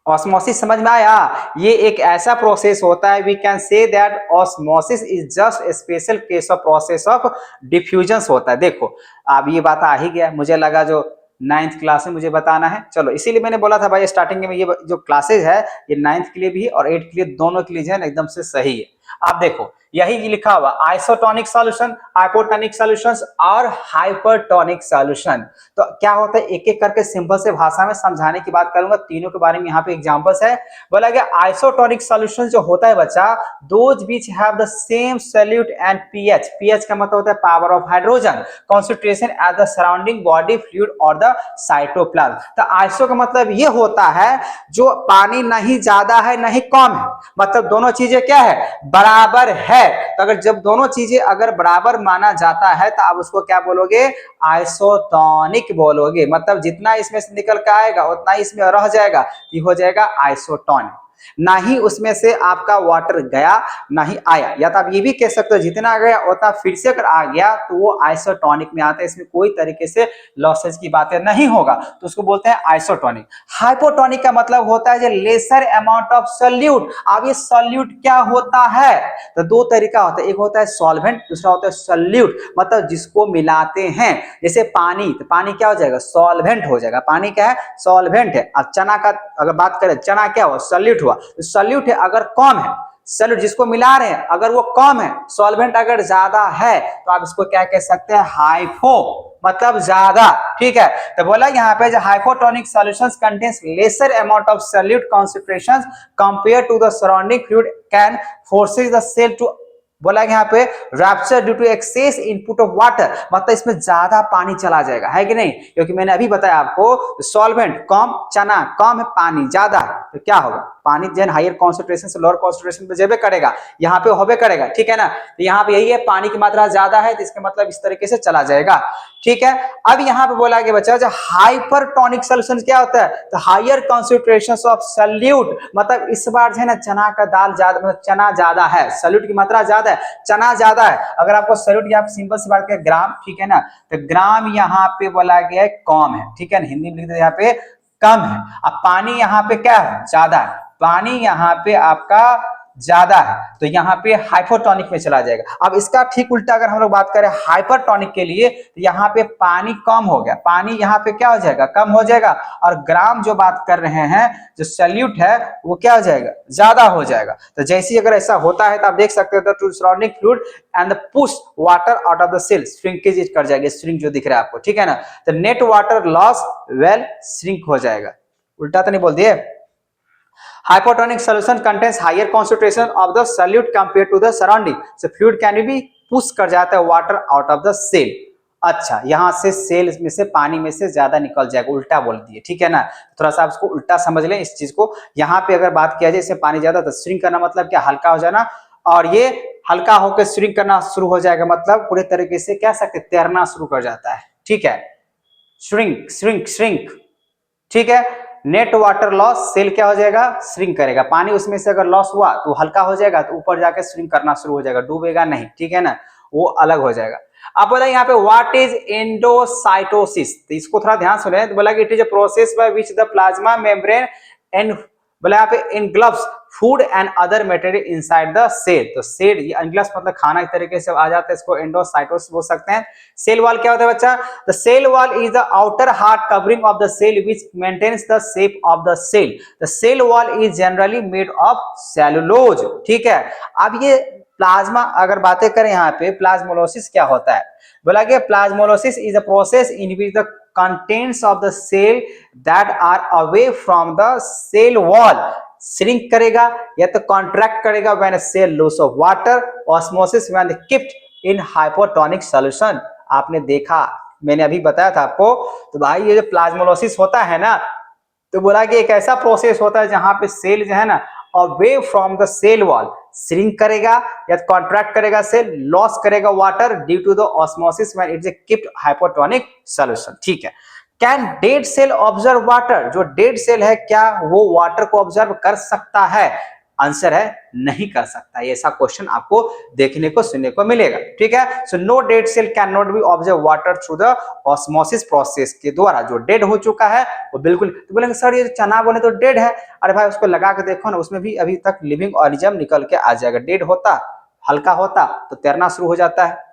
Speaker 1: ऑस्मोसिस समझ में आया। ये एक ऐसा प्रोसेस होता है, we can say that osmosis is just a special case of process of diffusion होता है। देखो अब ये बात आ ही गया, मुझे लगा जो 9th क्लास में मुझे बताना है, चलो इसीलिए मैंने बोला था भाई स्टार्टिंग में, ये जो क्लासेज है ये 9th के लिए भी है और 8th के लिए, दोनों के लिए जो है एकदम से सही है। आप देखो यही लिखा हुआ आइसोटोनिक सॉल्यूशन, हाइपोटोनिक सॉल्यूशंस और हाइपरटोनिक सॉल्यूशन। तो क्या होता है, एक एक करके सिंपल से भाषा में समझाने की बात करूंगा, तीनों के बारे में यहाँ पे एग्जांपल्स है। बोला गया आइसोटोनिक सॉल्यूशन जो होता है बच्चा, those which have the same solute and pH, pH का मतलब होता है power of hydrogen, concentration as the surrounding body fluid और द साइटोप्लाज्म। तो आइसो का मतलब ये होता है जो पानी नहीं ज्यादा है नहीं कम है, मतलब दोनों चीजें क्या है, बराबर है। तो अगर जब दोनों चीजें अगर बराबर माना जाता है, तो आप उसको क्या बोलोगे, आइसोटोनिक बोलोगे, मतलब जितना इसमें से निकल के आएगा उतना ही इसमें रह जाएगा, ये हो जाएगा आइसोटोनिक। ना ही उसमें से आपका वाटर गया ना ही आया, या तो आप ये भी कह सकते हो जितना गया उतना फिर से अगर आ गया तो वो आइसोटोनिक में आता है, इसमें कोई तरीके से लॉसेज की बातें नहीं होगा, तो उसको बोलते हैं आइसोटोनिक। हाइपोटोनिक का मतलब होता है जो लेसर अमाउंट ऑफ सॉल्यूट। अब ये सॉल्यूट क्या होता है, तो दो तरीका होता है, एक होता है सॉल्वेंट, दूसरा होता है सॉल्यूट, मतलब जिसको मिलाते हैं। जैसे पानी, तो पानी क्या हो जाएगा, सॉल्वेंट हो जाएगा, पानी क्या है, सॉल्वेंट है। और चना का अगर बात करें, चना क्या हुआ, सॉल्यूट हुआ, सॉल्यूट है अगर कम है, सॉल्यूट जिसको मिला रहे हैं अगर वो कम है, सॉल्वेंट अगर ज्यादा है, तो आप इसको क्या कह सकते हैं, हाइपो, मतलब ज्यादा, ठीक है। तो बोला यहाँ पे जो hypotonic solutions contains lesser amount of solute concentrations compare to the surrounding fluid can forces the cell to, बोला यहाँ पे rupture due to excess input of water, मतलब इसमें ज्यादा पानी चला जाएगा, है कि नहीं, क्योंकि मैंने अभी बताया आपको सॉल्वेंट कम, चना कम है, पानी ज्यादा है, तो क्या होगा, पानी जो है हायर कॉन्सेंट्रेशन से लोअर कॉन्सेंट्रेशन पे जेबे करेगा, यहाँ पे होबे करेगा, ठीक है ना। तो यहाँ पे यही है, पानी की मात्रा ज्यादा है तो इसका मतलब इस तरीके से चला जाएगा, ठीक है। अब यहाँ पे बोला गया बच्चा जो हाइपरटोनिक सॉल्यूशन क्या होता है, तो हायर कॉन्सेंट्रेशन ऑफ सॉल्यूट, मतलब इस बार जो है ना चना का दाल ज्यादा, मतलब चना ज्यादा है, सॉल्यूट की मात्रा ज्यादा है, चना ज्यादा है। अगर आपको सॉल्यूट या सिंपल सी बात करें ग्राम, ठीक है ना, तो ग्राम यहाँ पे बोला गया है कम है, ठीक है ना, हिंदी में लिख दो यहाँ पे कम है। अब पानी यहाँ पे क्या है, ज्यादा है, पानी यहाँ पे आपका ज्यादा है, तो यहाँ पे हाइपोटोनिक में चला जाएगा। अब इसका ठीक उल्टा अगर हम लोग बात करें हाइपरटोनिक के लिए, तो यहाँ पे पानी कम हो गया, पानी यहाँ पे क्या हो जाएगा, कम हो जाएगा, और ग्राम जो बात कर रहे हैं जो सॉल्यूट है वो क्या हो जाएगा, ज्यादा हो जाएगा। तो जैसे अगर ऐसा होता है तो आप देख सकते हो to surrounding fluid and the push water out of the cell, shrinkage कर जाएगा, श्रिंक जो दिख रहा है आपको, ठीक है ना। तो net water loss well shrink हो जाएगा, उल्टा तो नहीं बोल दिए। Hypotonic solution contains higher concentration of the solute compared to the surrounding. So fluid can be push कर जाता है water out of the cell. अच्छा, यहाँ से सेल में से पानी में से ज्यादा निकल जाएगा, उल्टा बोल दिए, ठीक है ना। थोड़ा सा आप इसको उल्टा समझ लें इस चीज को। यहाँ पे अगर बात किया जाए इससे पानी ज्यादा, तो श्रिंक करना मतलब क्या, हल्का हो जाना, और ये हल्का होकर श्रिंक करना शुरू हो जाएगा, मतलब पूरे तरीके से कह सकते तैरना शुरू कर जाता है, ठीक है। श्रिंक श्रिंक श्रिंक, ठीक है। नेट वाटर लॉस, सेल क्या हो जाएगा, श्रिंक करेगा, पानी उसमें से अगर लॉस हुआ तो हल्का हो जाएगा, तो ऊपर जाके श्रिंक करना शुरू हो जाएगा, डूबेगा नहीं, ठीक है ना, वो अलग हो जाएगा। अब बोला यहाँ पे व्हाट इज एंडोसाइटोसिस, तो इसको थोड़ा ध्यान सुने। तो बोला कि it is a process by which the plasma membrane and बोला यहाँ पे engulfs food and other material inside the cell. तो सेल ये एनग्लव्स मतलब खाना एक तरीके से आ जाता है, इसको एंडोसाइटोसिस बोल सकते हैं। सेल वॉल क्या होता है बच्चा, the cell wall is the outer hard covering of the cell which maintains the shape of the cell. The cell wall is generally made of cellulose, ठीक है। अब ये प्लाज्मा अगर बातें करें यहाँ पे, प्लाज्मोलाइसिस क्या होता है, बोला कि plasmolysis is a process in which the contents of the cell that are away from the cell wall shrink करेगा या तो contract करेगा when a cell lose of water, osmosis when kept in hypotonic solution। आपने देखा, मैंने अभी बताया था आपको। तो भाई ये जो प्लाज्मोलाइसिस होता है ना, तो बोला कि एक ऐसा प्रोसेस होता है जहां पे सेल जो है ना away from the cell wall shrink करेगा या कॉन्ट्रैक्ट करेगा, सेल लॉस करेगा water due to the osmosis when it is keeped hypotonic solution, ठीक है। Can dead cell observe water, जो डेड सेल है क्या वो वाटर को ऑब्जर्व कर सकता है, आंसर है नहीं कर सकता। ये ऐसा क्वेश्चन आपको देखने को सुनने को मिलेगा, ठीक है। So no dead cell can not be observe water through the osmosis process के द्वारा, जो डेड हो चुका है वो बिल्कुल। तो बोलेंगे सर ये चना बोले तो डेड है, अरे भाई उसको लगा के देखो ना, उसमें भी अभी तक लिविंग ऑर्गेनिज्म निकल के आ जाएगा। डेड होता, हल्का होता तो तैरना शुरू हो जाता है।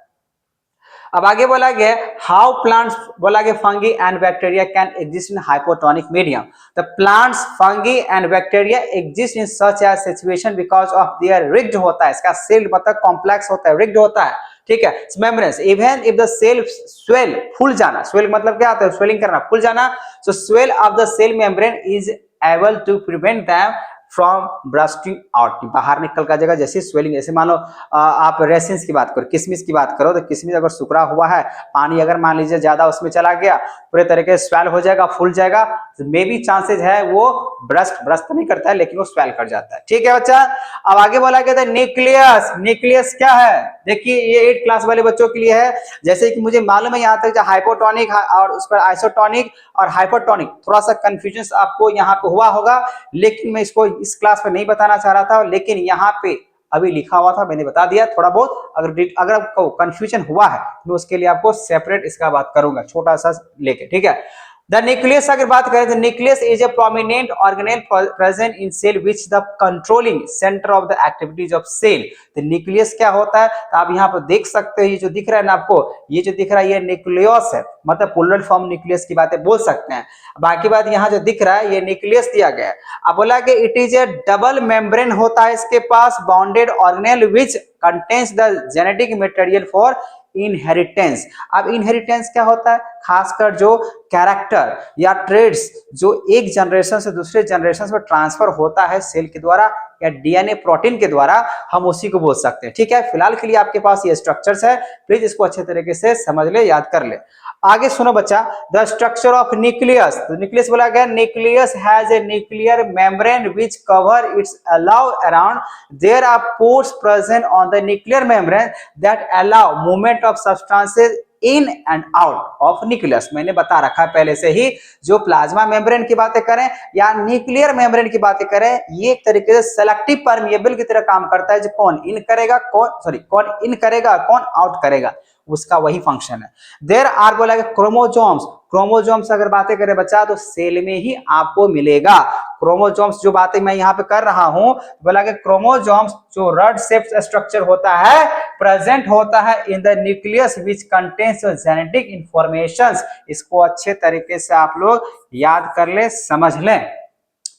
Speaker 1: अब आगे बोला गया हाउ प्लांट्स, बोला गया fungi and bacteria can exist in hypotonic medium. The plants fungi and bacteria exist in such A situation because of their rigged होता है, इसका सेल मतलब कॉम्प्लेक्स होता है, रिग्ड होता है, ठीक है। Membranes even if the cell swell, फूल जाना, स्वेल मतलब क्या होता है, स्वेलिंग करना, फूल जाना। So swell of the cell membrane is able to prevent them from bursting out, बाहर निकल का जगह जैसे स्वेलिंग। जैसे मान लो आप रेसिन्स की बात करो, किशमिश की बात करो, तो किशमिश अगर सूखा हुआ है, पानी अगर मान लीजिए ज्यादा उसमें चला गया, पूरे तरीके से स्वेल हो जाएगा, फूल जाएगा, मे बी चांसेस है वो ब्रस्ट तो नहीं करता है लेकिन वो स्वेल कर जाता है, ठीक है बच्चा। अब आगे बोला गया था न्यूक्लियस, न्यूक्लियस क्या है, देखिए ये 8 क्लास वाले बच्चों के लिए है। जैसे कि मुझे मालूम है यहाँ तक हाइपोटोनिक और उस पर आइसोटोनिक और हाइपरटोनिक, थोड़ा सा कंफ्यूजन आपको यहाँ पे हुआ होगा, लेकिन मैं इसको इस क्लास में नहीं बताना चाह रहा था, लेकिन यहाँ पे अभी लिखा हुआ था, मैंने बता दिया थोड़ा बहुत। अगर आपको कंफ्यूजन हुआ है तो उसके लिए आपको सेपरेट इसका बात करूंगा, छोटा सा लेके, ठीक है। द न्यूक्लियस अगर बात करें तो nucleus is a prominent organelle present in cell which the controlling centre of the activities of cell. तो न्यूक्लियस क्या होता है, तो आप यहाँ पर देख सकते हो, ये जो दिख रहा है ना आपको, ये जो दिख रहा है ये न्यूक्लियस है, मतलब प्लूरल फॉर्म न्यूक्लियस की बातें बोल सकते हैं। बाकी बात यहाँ जो दिख रहा है ये न्यूक्लियस दिया गया है। अब बोला कि it is a double membrane होता है इसके पास, bounded organelle which contains the genetic material for inheritance. अब इनहेरिटेंस क्या होता है? खासकर जो कैरेक्टर या ट्रेड्स जो एक जनरेशन से दूसरे जनरेशन में ट्रांसफर होता है सेल के द्वारा या डीएनए प्रोटीन के द्वारा, हम उसी को बोल सकते हैं। ठीक है, फिलहाल के लिए आपके पास ये स्ट्रक्चर्स है, प्लीज इसको अच्छे तरीके से समझ ले, याद कर ले। आगे सुनो बच्चा, द स्ट्रक्चर ऑफ न्यूक्लियस। तो न्यूक्लियस बोला गया, nucleus has a nuclear membrane which cover its allow around there are pores present on the nuclear membrane that allow movement of substances in and out of nucleus. मैंने बता रखा है पहले से ही, जो प्लाज्मा मेम्ब्रेन की बातें करें या न्यूक्लियर मेम्ब्रेन की बातें करें, ये एक तरीके से सेलेक्टिव परमिएबल की तरह काम करता है, जो कौन इन करेगा, कौन इन करेगा, कौन आउट करेगा, उसका वही फंक्शन है। देयर आर बोला क्रोमोजोम्स। क्रोमोजोम्स अगर बातें करें बच्चा तो सेल में ही आपको मिलेगा। क्रोमोजोम्स जो बातें मैं यहाँ पे कर रहा हूं, बोला कि क्रोमोजोम्स जो रड शेप स्ट्रक्चर होता है प्रेजेंट होता है in the nucleus which contains genetic informations. इसको अच्छे तरीके से आप लोग याद कर ले, समझ लें।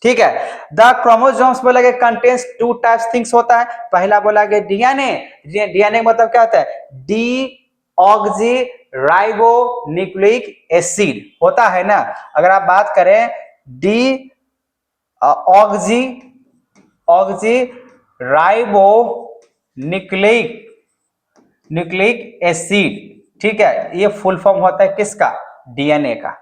Speaker 1: ठीक है, द क्रोमोसोम्स बोला गया कंटेन्स टू टाइप्स थिंग्स होता है। पहला बोला गया डीएनए। डीएनए मतलब क्या होता है? D oxy ribo nucleic acid होता है ना। अगर आप बात करें D oxy ribo nucleic acid, ठीक है, ये फुल फॉर्म होता है किसका? डीएनए का।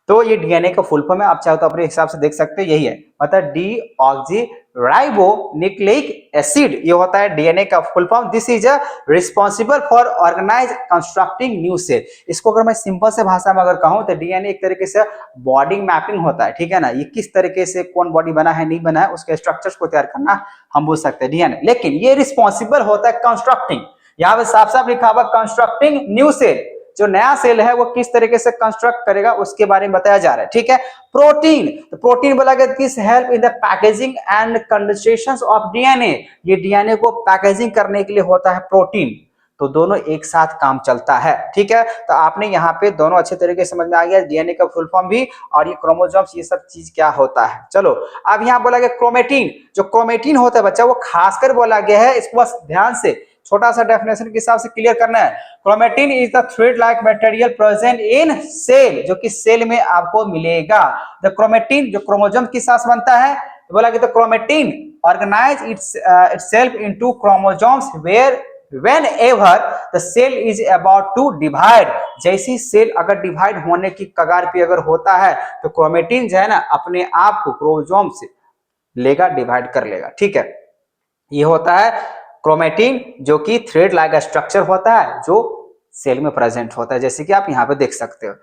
Speaker 1: तो ये डीएनए का फुल फॉर्म है, आप चाहो तो अपने हिसाब से देख सकते हो, यही है, मतलब deoxyribonucleic acid, ये होता है डीएनए का full form. This is responsible for organize constructing new cell. इसको अगर मैं सिंपल से भाषा में अगर कहूं तो डीएनए एक तरीके से बॉडी मैपिंग होता है, ठीक है ना। ये किस तरीके से कौन बॉडी बना है, नहीं बना है, उसके स्ट्रक्चर्स को तैयार करना हम बोल सकते हैं डीएनए। लेकिन ये रिस्पॉन्सिबल होता है कंस्ट्रक्टिंग, यहाँ पे साफ साफ लिखा हुआ कंस्ट्रक्टिंग न्यू सेल। जो नया सेल है वो किस तरीके से कंस्ट्रक्ट करेगा उसके बारे में बताया जा रहा है। ठीक है, प्रोटीन। तो प्रोटीन बोला गया this help in the packaging and condensation of DNA. ये डीएनए को पैकेजिंग करने के लिए होता है प्रोटीन। तो दोनों एक साथ काम चलता है। ठीक है, तो आपने यहाँ पे दोनों अच्छे तरीके से समझ में आ गया, डीएनए का फुल फॉर्म भी और ये क्रोमोसोम्स, ये सब चीज क्या होता है। चलो अब यहाँ बोला गया क्रोमेटिन। जो क्रोमेटिन होता है बच्चा, वो खासकर बोला गया है, इसको बस ध्यान से छोटा सा डेफिनेशन के हिसाब से क्लियर करना है। Chromatin is the thread like material present in cell, जो कि सेल में आपको मिलेगा। द क्रोमेटिन जो क्रोमोसोम के साथ बनता है, बोला कि the chromatin organize itself into chromosomes where whenever the cell is about to divide। जैसी सेल अगर डिवाइड होने की कगार पे अगर होता है तो क्रोमेटिन जो है ना अपने आप को क्रोमोसोम से लेगा, डिवाइड कर लेगा। ठीक है, ये होता है क्रोमेटिन, जो कि थ्रेड लाइक स्ट्रक्चर होता है जो सेल में प्रेजेंट होता है, जैसे कि आप यहाँ पे देख सकते हो।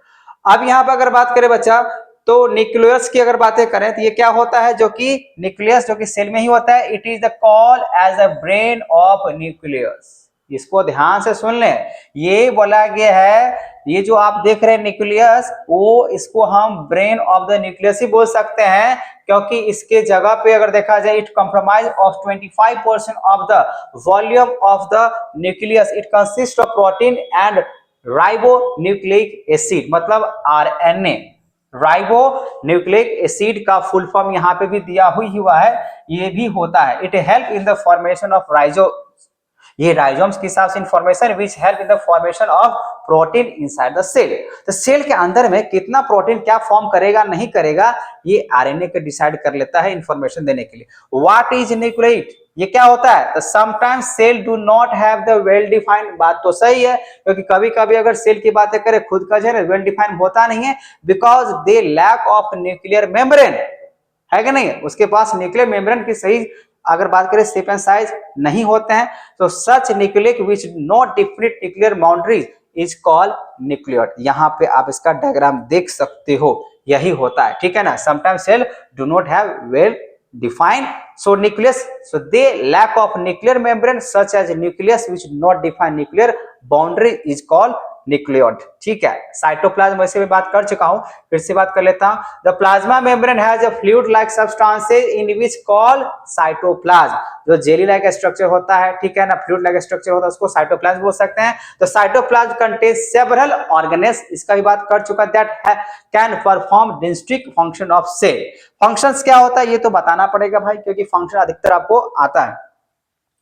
Speaker 1: अब यहाँ पे अगर बात करें बच्चा तो न्यूक्लियस की अगर बातें करें तो ये क्या होता है? जो कि न्यूक्लियस जो कि सेल में ही होता है, it is the call as a brain of nucleus. इसको ध्यान से सुन लें, ये बोला गया है, ये जो आप देख रहे हैं न्यूक्लियस, वो इसको हम ब्रेन ऑफ द न्यूक्लियस ही बोल सकते हैं, क्योंकि इसके जगह पे अगर देखा जाए it compromise of 25% of the volume of the nucleus. It consist of protein and ribo nucleic acid, मतलब आरएनए। राइबो न्यूक्लिक एसिड का फुल फॉर्म यहाँ पे भी दिया हुआ है, ये भी होता है। It help in the formation of rhizo, ये राइजोम्स के हिसाब से information which help in the formation of protein inside the cell. तो सेल के अंदर में कितना प्रोटीन क्या फॉर्म करेगा नहीं करेगा, ये आरएनए को डिसाइड कर लेता है इंफॉर्मेशन देने के लिए। What is nucleotide? ये क्या होता है? तो sometimes cell do not have the well defined. बात तो सही है, क्योंकि कभी कभी अगर सेल की बातें करें खुद का जो है वेल डिफाइंड होता नहीं है, because they lack of nuclear membrane, है कि नहीं? उसके पास न्यूक्लियर मेम्ब्रेन की सही अगर बात करें शेप एंड साइज नहीं होते हैं, तो such nucleic which not definite nuclear boundaries is called nucleoid. यहाँ पे आप इसका डायग्राम देख सकते हो, यही होता है। ठीक है ना, sometimes cell do not have well defined so nucleus, so they lack of nuclear membrane such as nucleus which not define nuclear boundary is called nucleoid. ठीक है, साइटोप्लाज्म वैसे भी बात कर चुका हूं, फिर से बात कर लेता हूं। The plasma membrane has a fluid like substances in which called cytoplasm. जो जेली लाइक स्ट्रक्चर होता है, ठीक है ना, फ्लूइड लाइक स्ट्रक्चर होता है, उसको साइटोप्लाज्म बोल सकते हैं। तो साइटोप्लाज्म कंटेन्स सेवरल ऑर्गेनेल्स, इसका भी बात कर चुका, that can perform district function of cell. Functions क्या होता है ये तो बताना पड़ेगा भाई, क्योंकि फंक्शन अधिकतर आपको आता है।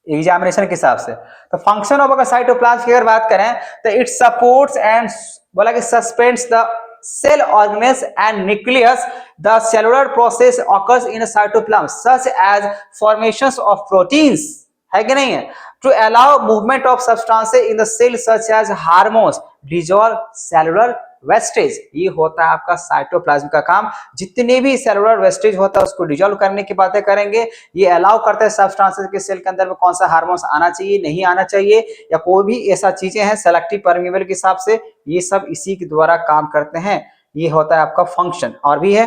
Speaker 1: एग्जामिनेशन के हिसाब से। तो फंक्शन ऑफ अगर साइटोप्लाज्म की अगर बात करें तो इट सपोर्ट्स एंड बोला कि suspends the cell organelles and nucleus. The cellular process occurs in a cytoplasm such as formations of proteins, है कि नहीं है, to allow movement of substances in the cell such as hormones, dissolve cellular wastage. ये होता है आपका cytoplasm का काम। जितने भी सेलुलर वेस्टेज होता है उसको डिजोल्व करने की बातें करेंगे। ये अलाउ करता है सब्सटेंसेस के सेल के अंदर में कौन सा हार्मोन्स आना चाहिए, नहीं आना चाहिए, या कोई भी ऐसा चीजें हैं सेलेक्टिव परमिएबल के हिसाब से, ये सब इसी के द्वारा काम करते हैं। ये होता है आपका फंक्शन। और भी है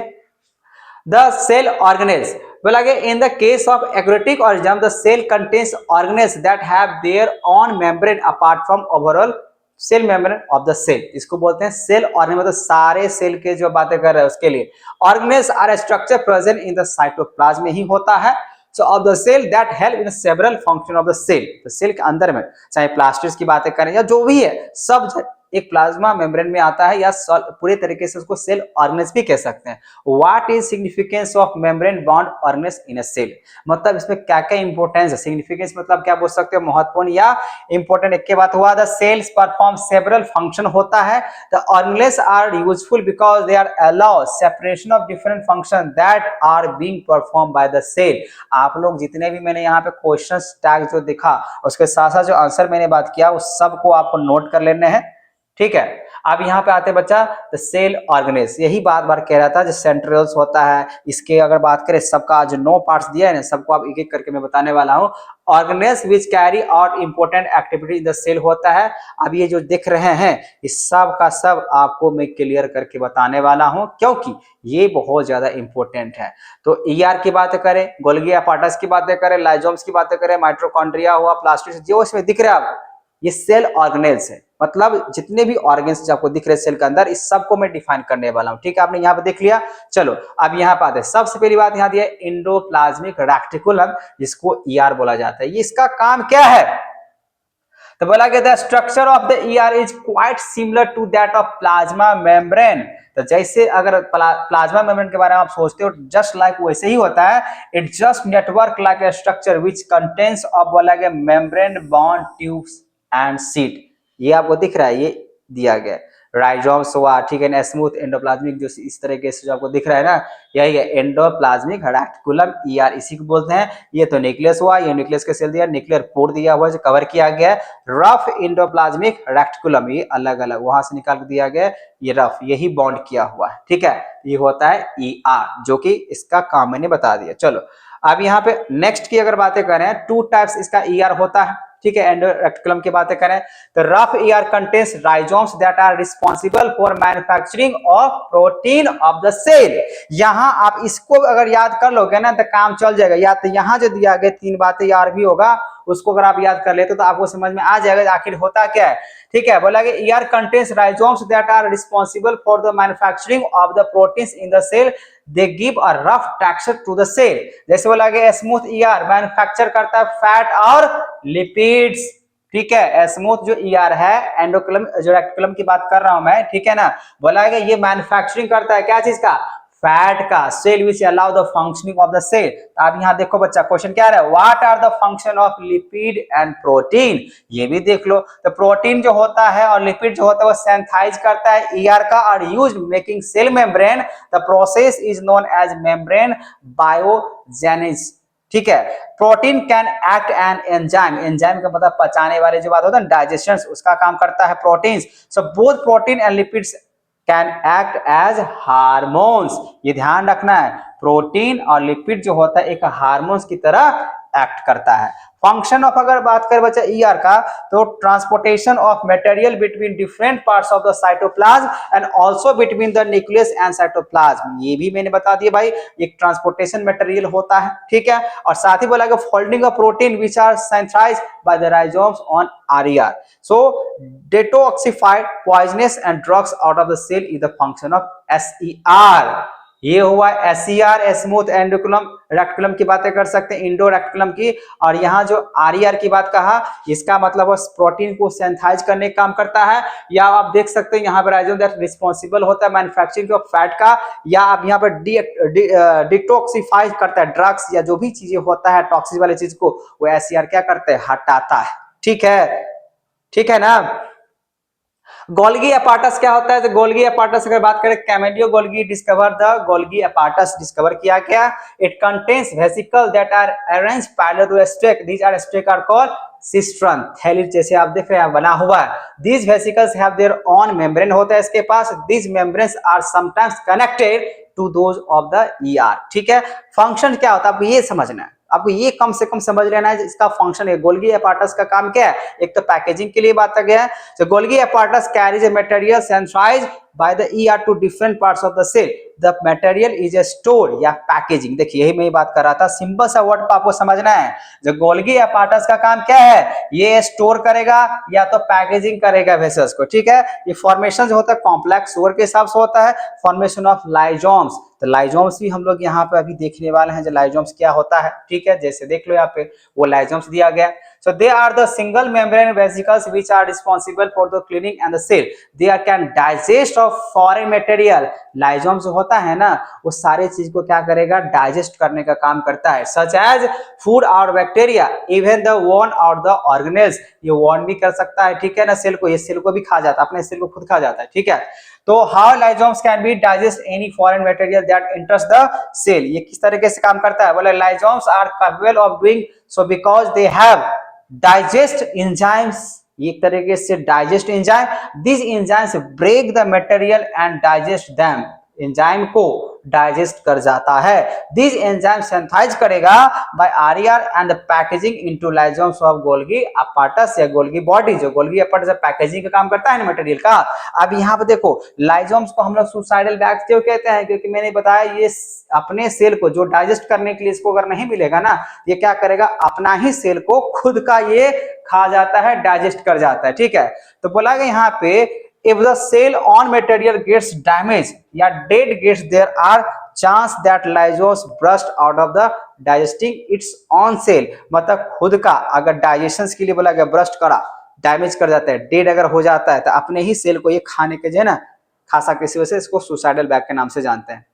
Speaker 1: द सेल ऑर्गेनेल्स, बोला गया इन द केस ऑफ एग्रेटिक organism the cell contains organelles that have their own membrane apart from overall cell membrane of the cell. इसको बोलते हैं सेल ऑर्गेनेल, मतलब सारे सेल के जो बातें कर रहे हैं उसके लिए। Organelles are structure present in the cytoplasm में ही होता है। So of the cell that help in several function of the cell. तो सेल के अंदर में चाहे प्लास्टिड्स की बातें करें या जो भी है, सब एक प्लाज्मा मेम्ब्रेन में आता है, या पूरे तरीके से उसको सेल ऑर्गेनेल्स भी कह सकते हैं। What is significance of membrane bond organelles in a cell, मतलब इसमें क्या क्या इंपॉर्टेंस है। सिग्निफिकेंस मतलब क्या बोल सकते हो, महत्वपूर्ण या इंपॉर्टेंट, एक के बात हुआ। The cells perform several function होता है। The organelles are useful because they are allow separation of different function that are being perform by the cell. आप लोग जितने भी मैंने यहाँ पे क्वेश्चन टैग जो दिखा उसके साथ साथ जो आंसर मैंने बात किया उस सबको आपको नोट कर लेने हैं, ठीक है। अब यहाँ पे आते बच्चा द सेल ऑर्गेनेल्स, यही बात बार कह रहा था जो सेंट्रियोल्स होता है। इसके अगर बात करें सबका जो 9 पार्ट्स दिया है ना, सबको आप एक एक करके मैं बताने वाला हूँ। Organelles which carry out important activity in the cell होता है। अब ये जो दिख रहे हैं इस सब का सब आपको मैं क्लियर करके बताने वाला हूँ, क्योंकि ये बहुत ज्यादा इंपॉर्टेंट है। तो ईआर की बातें करें, गोल्गी एपार्टस की बातें करें, लाइजोम्स की बातें करें, माइटोकॉन्ड्रिया हुआ, प्लास्टिड्स, जो इसमें दिख रहा है आपको ये सेल ऑर्गेनेल्स है। मतलब जितने भी ऑर्गन्स आपको दिख रहे हैं सेल के अंदर, इस सबको मैं डिफाइन करने वाला हूं, ठीक है। आपने यहाँ पे देख लिया। चलो अब यहाँ पे आते हैं। सबसे पहली बात यहाँ दिया है एंडोप्लाज्मिक रेक्टिकुलम, जिसको ईआर बोला जाता है। ये इसका काम क्या है, तो बोला गया the structure of the ER is quite similar to that of plasma membrane. तो जैसे अगर प्लाज्मा मेम्ब्रेन के बारे में आप सोचते हो जस्ट लाइक वैसे ही होता है। It just network like a structure which contains of बोला गया membrane bond tubes and seat. ये आपको दिख रहा है, ये दिया गया राइजोम्स हुआ, ठीक है, स्मूथ एंडोप्लाज्मिक जो इस तरीके से जो आपको दिख रहा है ना, यही है एंडोप्लाज्मिक रेक्टिकुलम ईआर, इसी को बोलते हैं। ये तो न्यूक्लियस हुआ, ये न्यूक्लियस के सेल दिया, न्यूक्लियर पोर दिया हुआ जो कवर किया गया है। रफ एंडोप्लाज्मिक रेक्टिकुलम ये अलग अलग वहां से निकाल दिया गया, ये रफ यही बॉन्ड किया हुआ है, ठीक है। ये होता है ईआर, जो कि इसका काम मैंने बता दिया। चलो अब यहाँ पे नेक्स्ट की अगर बातें करें, 2 टाइप्स इसका ईआर होता है, ठीक है। एंडोरेक्टिकुलम की बातें करें तो rough ER contains rhizomes that are responsible for manufacturing of protein of the cell. यहां आप इसको अगर याद कर लोगे ना तो काम चल जाएगा। या तो यहां जो दिया गया 3 बातें यार भी होगा, उसको अगर आप याद कर लेते तो आपको समझ में आ जाएगा आखिर होता क्या है, ठीक है। बोला कि ER contains rhizomes that are responsible for the manufacturing of the proteins in the cell, they give a rough texture to the cell. जैसे बोला गया स्मूथ ईआर मैन्युफैक्चर करता है फैट और लिपिड्स, ठीक है। स्मूथ जो ईआर है एंडोक्लम जो रेक्टिकुलम की बात कर रहा हूं मैं, ठीक है ना। बोला गया ये मैन्युफैक्चरिंग करता है क्या चीज का, फैट का। Cell which allow the functioning of the cell. अब यहां देखो बच्चा क्वेश्चन क्या है, what are the function of lipid and protein, ये भी देख लो। तो प्रोटीन जो होता है और लिपिड जो होता है वो सिंथेसाइज करता है ईआर का और used making cell membrane. The process is known as membrane biogenesis, ठीक है। Protein can act an enzyme, enzyme का मतलब पचाने वाले जो बात होता है डाइजेशन, उसका काम करता है proteins. So both protein and lipids can act as hormones. ये ध्यान रखना है, प्रोटीन और लिपिड जो होता है एक हार्मोन्स की तरह एक्ट करता है। फंक्शन ऑफ अगर बात करें बच्चा ईआर का, तो transportation of material between different parts of the cytoplasm and also between the nucleus and cytoplasm. ये भी मैंने बता दिया भाई, एक ट्रांसपोर्टेशन मटेरियल होता है, ठीक है। और साथ ही बोला कि folding of protein which are synthesized by the ribosomes on RER. So detoxify poisonous and drugs out of the cell is the function of SER. ये हुआ SCR स्मूथ एंडोकुलम रेक्टिकुलम की बातें कर सकते हैं, इंडो रेक्टिकुलम की। और यहाँ जो RER की बात कहा, इसका मतलब वो प्रोटीन को सिंथेसाइज करने का काम करता है। या आप देख सकते हैं यहाँ पर राइजोम दैट रिस्पॉन्सिबल होता है मैन्युफैक्चरिंग ऑफ फैट का, या आप यहाँ पर डिटॉक्सिफाई करता है ड्रग्स या जो भी चीजें होता है टॉक्सिक वाली चीज को, वो SCR क्या करते हैं, हटाता है। ठीक है, ठीक है ना। गोल्गी अपार्टस क्या होता है? तो गोल्गी अपार्टस अगर बात करें, Camillo Golgi discover the Golgi apparatus discover किया गया। It contains vesicle that are arranged parallel to stack, these are stack are called cistern, थैली जैसे आप देख रहे हैं बना हुआ है। These vesicles have their own membrane होता है इसके पास, these membranes are sometimes connected to those of the ER। ठीक है, फंक्शन क्या होता है आपको ये समझना है, आपको ये कम से कम समझ लेना है इसका फंक्शन है। गोल्गी अपार्टस का काम क्या है? एक तो पैकेजिंग के लिए बात गया है। So Golgi apparatus carries a material sensitized by the ER to different parts of the cell. The material is a store या पैकेजिंग। देखिए यही मैं बात कर रहा था, सिंपल सा वर्ड को आपको समझना है। जो गोल्गी अपार्टस का काम क्या है? ये स्टोर करेगा या तो पैकेजिंग करेगा वेसल्स को। ठीक है, ये फॉर्मेशन जो होता है कॉम्प्लेक्स सुगर के हिसाब से होता है, फॉर्मेशन ऑफ लाइजोम्स। तो लाइजोम्स भी हम लोग यहाँ पे अभी देखने वाले हैं, जो लाइजोम्स क्या होता है। ठीक है, जैसे देख लो यहाँ पे वो लाइजोम्स दिया गया। So they are the single membrane vesicles which are responsible for the cleaning and the cell. They can digest of foreign material. लाइजोम जो होता है ना, वो सारे चीज को क्या करेगा? डाइजेस्ट करने का काम करता है। Such as food और बैक्टीरिया, even the worm और the organelles, ये वर्म भी कर सकता है। ठीक है ना, सेल को, ये सेल को भी खा जाता है, अपने सेल को खुद खा जाता है। ठीक है, तो how lysosomes can be digest any foreign material that enters the cell, ये किस तरीके से काम करता है? बोले lysosomes are capable of doing so because they have digest enzymes, एक तरीके से digest enzyme. This enzymes break the material and digest them, enzyme को डाइजेस्ट कर जाता है। दिस एंजाइम सिंथेसाइज करेगा by RER and the packaging into lysosomes of Golgi apparatus या Golgi body. जो गोल्गी अपार्टस पैकेजिंग का काम करता है ना मटेरियल का। अब यहाँ पे देखो लाइजोम्स को हम लोग सुसाइडल बैग्स क्यों कहते हैं? क्योंकि मैंने बताया ये अपने सेल को जो डाइजेस्ट करने के लिए इसको अगर नहीं मिलेगा ना, ये क्या करेगा? अपना ही सेल को खुद का ये खा जाता है, डाइजेस्ट कर जाता है। ठीक है, तो बोला गया यहाँ पे if the cell on material gets damaged या dead gets, there are chance that lysosomes burst out of the digesting its own cell। मतलब खुद का अगर डाइजेशन के लिए बोला गया ब्रस्ट करा, डैमेज कर जाता है, डेड अगर हो जाता है, तो अपने ही सेल को ये खाने के जो है ना खा सकते, इसी वजह से इसको सुसाइडल बैग के नाम से जानते हैं।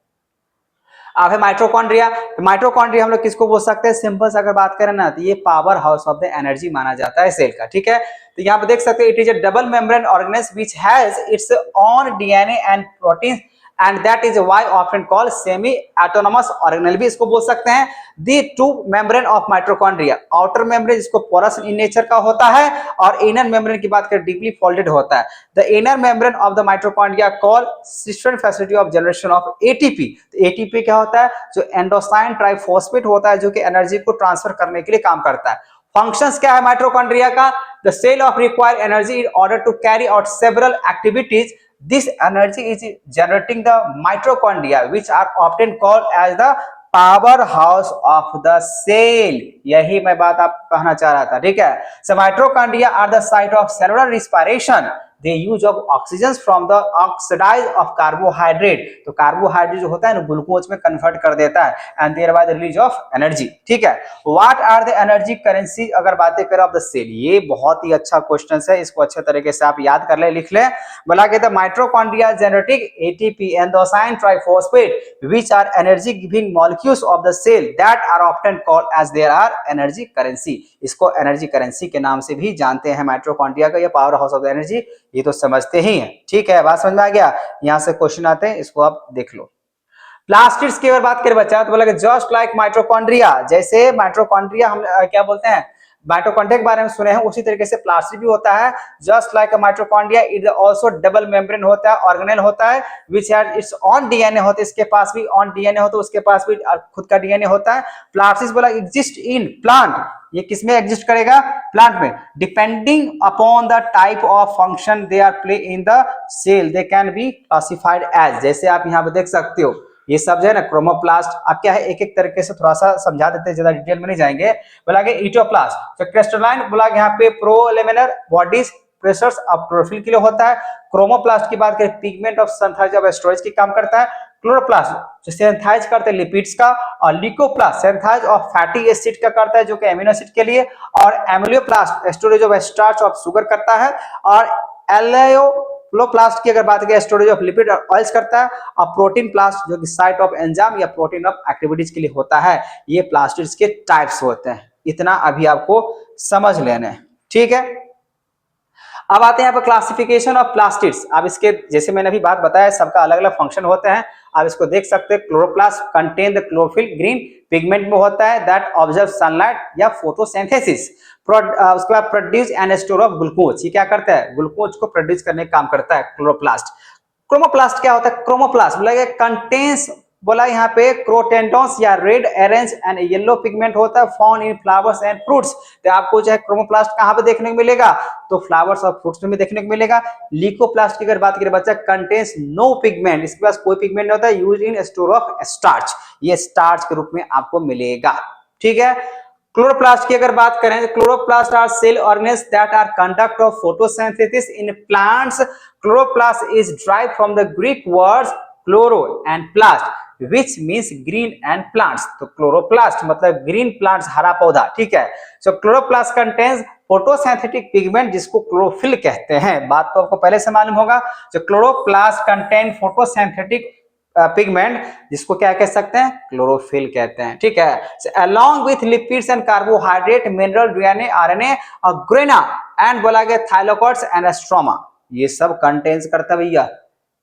Speaker 1: अब है माइटोकॉन्ड्रिया। तो माइटोकॉन्ड्रिया हम लोग किसको बोल सकते हैं? सिंपल से अगर बात करें ना, तो ये power house of the energy माना जाता है सेल का। ठीक है, तो यहाँ पे देख सकते हैं it is a double membrane organelles which has its own DNA and protein and that is why often called semi autonomous organelle भी इसको बोल सकते हैं। The two membrane of mitochondria, outer membrane जिसको पोरस इन नेचर का होता है, और इनर मेम्ब्रेन की बात करें डीपली फोल्डेड होता है। The inner membrane of the mitochondria called cistern facility of generation of ATP। तो ATP क्या होता है? जो एंडोसाइन ट्राइफॉस्फेट होता है, जो कि एनर्जी को ट्रांसफर करने के लिए काम करता है। फंक्शंस क्या है माइटोकॉन्ड्रिया का? The cell of require energy in order to carry out several activities. This energy is generating the mitochondria, which are often called as the powerhouse of the cell। यही मैं बात आप कहना चाह रहा था। ठीक है, so mitochondria are the site of cellular respiration। They use of oxygens from the oxidize of carbohydrate। तो कार्बोहाइड्रेट जो होता है ना, ग्लूकोज में कन्वर्ट कर देता है, and thereby the release of energy। ठीक है, what are the energy currency अगर बातें करें ऑफ द सेल, ये बहुत ही अच्छा क्वेश्चन है, इसको अच्छे तरीके से आप याद कर ले, लिख ले। बोला कहता है mitochondria genetic ATP adenosine triphosphate which are energy giving molecules of the cell that are often called as there are energy currency। इसको एनर्जी करेंसी के नाम से भी जानते हैं माइटोकॉन्ड्रिया का, ये power house of the energy, ये तो समझते ही हैं। ठीक है, बात समझ में आ गया? यहां से क्वेश्चन आते हैं, इसको आप देख लो। प्लास्टिड्स की अगर बात करें बच्चा, तो बोला कि जस्ट लाइक माइटोकॉन्ड्रिया, जैसे माइटोकॉन्ड्रिया हम क्या बोलते हैं, माइटोकॉन्ड्रिया के बारे में सुने हैं, उसी तरीके से प्लास्टिड भी होता है। Just like mitochondria it also double membrane होता है, ऑर्गेनेल होता है, which has its own DNA होता है, इसके पास भी ऑन DNA होता है, उसके पास भी खुद का DNA होता है। प्लास्टिड्स बोला एग्जिस्ट इन प्लांट, ये किसमें एग्जिस्ट करेगा? प्लांट में। Depending upon the type of function they are play in the cell they can be classified as. जैसे आप यहाँ पे देख सकते हो, ये सब जो है ना क्रोमोप्लास्ट, अब क्या है एक एक तरीके से थोड़ा सा समझा देते हैं, ज्यादा डिटेल में नहीं जाएंगे। बोला कि इटोप्लास्ट, तो क्रिस्टलाइन बोला यहाँ पे प्रोलेमिनर बॉडीज, प्रेशर्स ऑफ क्लोरोफिल के लिए होता है। क्रोमोप्लास्ट की बात करें pigment of synthesis of storage की काम करता है। क्लोरोप्लास्ट जो सिंथेसाइज करते हैं लिपिड्स का, और leucoplast synthesize of fatty acid का करता है जो कि एमिनो एसिड के लिए, और amyloplast storage of starch of sugar करता है, और एलेओप्लास्ट की अगर बात करें स्टोरेज ऑफ लिपिड और ऑयल्स करता है, और प्रोटीन प्लास्ट जो कि साइट ऑफ एंजाइम या प्रोटीन ऑफ एक्टिविटीज के लिए होता है। ये प्लास्टिड्स के टाइप्स होते हैं, इतना अभी आपको समझ लेना है, ठीक है। अब आते हैं यहाँ पर क्लासिफिकेशन ऑफ प्लास्टिड्स। अब इसके जैसे मैंने अभी बात बताया सबका अलग अलग फंक्शन होते हैं, आप इसको देख सकते हैं। Chloroplast contain the chlorophyll green pigment में होता है दैट ऑब्जर्व सनलाइट या फोटोसिंथेसिस। उसके बाद produce and store of glucose, ये क्या करता है ग्लूकोज को प्रोड्यूस करने का काम करता है क्लोरोप्लास्ट। क्रोमोप्लास्ट क्या होता है, क्रोमोप्लास्ट बोला कंटेन्स, बोला यहाँ पे क्रोटेंडोन्स या red orange and yellow pigment होता है found in flowers and fruits. तो आपको जो है क्रोमोप्लास्ट कहाँ पे देखने को मिलेगा, तो फ्लावर्स और फ्रूट्स में भी देखने को मिलेगा। ल्यूकोप्लास्ट की अगर बात करें बच्चा कंटेन्स नो पिगमेंट, इसके पास कोई पिगमेंट नहीं होता है, use in store of starch, ये स्टार्च के रूप में आपको मिलेगा, ठीक है। क्लोरोप्लास्ट की अगर बात करें तो chloroplast are cell organelles that are conduct of photosynthesis in plants. Chloroplast is derived from the Greek words chloro and plast which means green and plants। तो क्लोरोप्लास्ट मतलब ग्रीन प्लांट्स, हरा पौधा, ठीक है। So chloroplast contains photosynthetic pigment जिसको chlorophyll कहते हैं, बात तो आपको पहले से मालूम होगा। जो क्लोरोप्लास्ट कंटेन फोटोसिंथेटिक पिगमेंट जिसको क्या कह सकते हैं, क्लोरोफिल कहते हैं, ठीक है। Along with lipids and carbohydrate mineral DNA RNA और ग्रेना एंड बोला गया थाइलोकॉइड्स एंड स्ट्रोमा, ये सब कंटेन्स करता है भैया।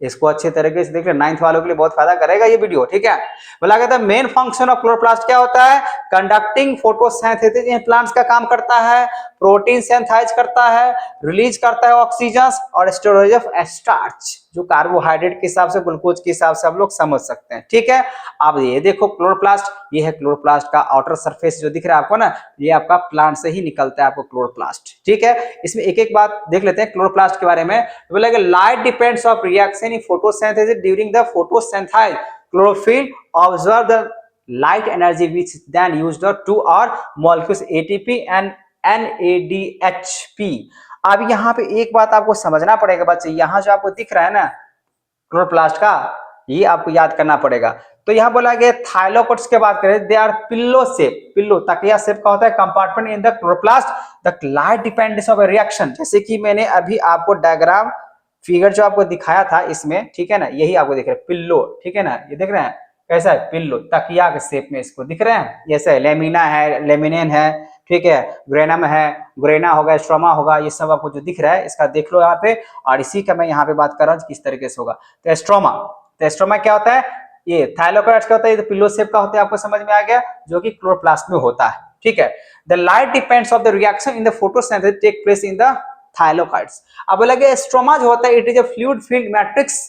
Speaker 1: इसको अच्छे तरीके से देख ले, 9th वालों के लिए बहुत फायदा करेगा ये वीडियो, ठीक है। बोला गया था मेन फंक्शन ऑफ क्लोरोप्लास्ट क्या होता है, कंडक्टिंग फोटोसिंथेसिस इन प्लांट्स का काम करता है, प्रोटीन सिंथेसाइज करता है, रिलीज करता है ऑक्सीजन, और स्टोरेज ऑफ स्टार्च जो कार्बोहाइड्रेट के हिसाब से ग्लूकोज के हिसाब से आप लोग समझ सकते हैं, ठीक है। अब ये देखो क्लोरोप्लास्ट, ये है क्लोरोप्लास्ट का आउटर सरफेस जो दिख रहा है आपको ना, ये आपका प्लांट से ही निकलता है आपको क्लोरोप्लास्ट, ठीक है। इसमें एक एक बात देख लेते हैं क्लोरोप्लास्ट के बारे में। बोला गया light depends of reaction in photosynthesis during the photosynthesis chlorophyll observe the light energy which then used to our molecules ATP and NADHP। अब यहाँ पे एक बात आपको समझना पड़ेगा बच्चे, यहाँ जो आपको दिख रहा है ना क्लोरोप्लास्ट का, ये आपको याद करना पड़ेगा। तो यहाँ बोला गया थाइलोकॉइड्स के बात करें, they are pillow shape, pillow तकिया शेप का होता है compartment in the chloroplast the light dependence of reaction. जैसे कि मैंने अभी आपको डायग्राम फिगर जो आपको दिखाया था इसमें, ठीक है ना, यही आपको दिख रहा है पिल्लो, ठीक है ना, ये देख रहे हैं कैसा है पिल्लो, तकिया के शेप में इसको दिख रहे हैं, जैसे लेमिना है, लेमिनेन है, ठीक है, ग्रेनम है, ग्रेना होगा, स्ट्रोमा होगा, ये सब आपको जो दिख रहा है इसका देख लो यहाँ पे। और इसी का मैं यहाँ पे बात कर रहा हूँ किस तरीके से होगा। तो स्ट्रोमा क्या होता है, ये थाइलोकॉइड्स का होता है, ये तो पिल्लो शेप का होता है, आपको समझ में आ गया, जो कि क्लोरोप्लास्ट में होता है, ठीक है। The light depends of the reaction in the photosynthesis take place in the thylakoids. अब लगे स्ट्रोमा जो होता है it is a fluid filled matrix,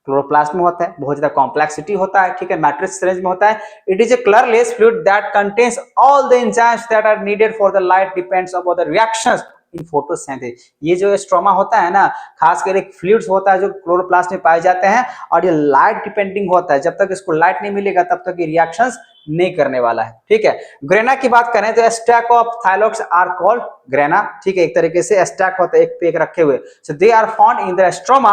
Speaker 1: chloroplast में होता है, बहुत ज्यादा कॉम्प्लेक्सिटी होता है, ठीक है, मैट्रिक्स रेंज में होता है। It is a colourless fluid that contains all the enzymes that are needed for the light depends upon the reactions in photosynthesis. ये जो स्ट्रोमा होता है ना, खासकर एक फ्लूइड्स होता है जो क्लोरोप्लास्ट में पाए जाते हैं, और ये लाइट डिपेंडिंग होता है, जब तक इसको लाइट नहीं मिलेगा तब तक ये रिएक्शंस नहीं करने वाला है, ठीक है। ग्रेना की बात करें तो stack of thylakoids are called grana, ठीक है, एक तरीके से स्टैक होता है एक पे एक रखे हुए। So they are found in the stroma,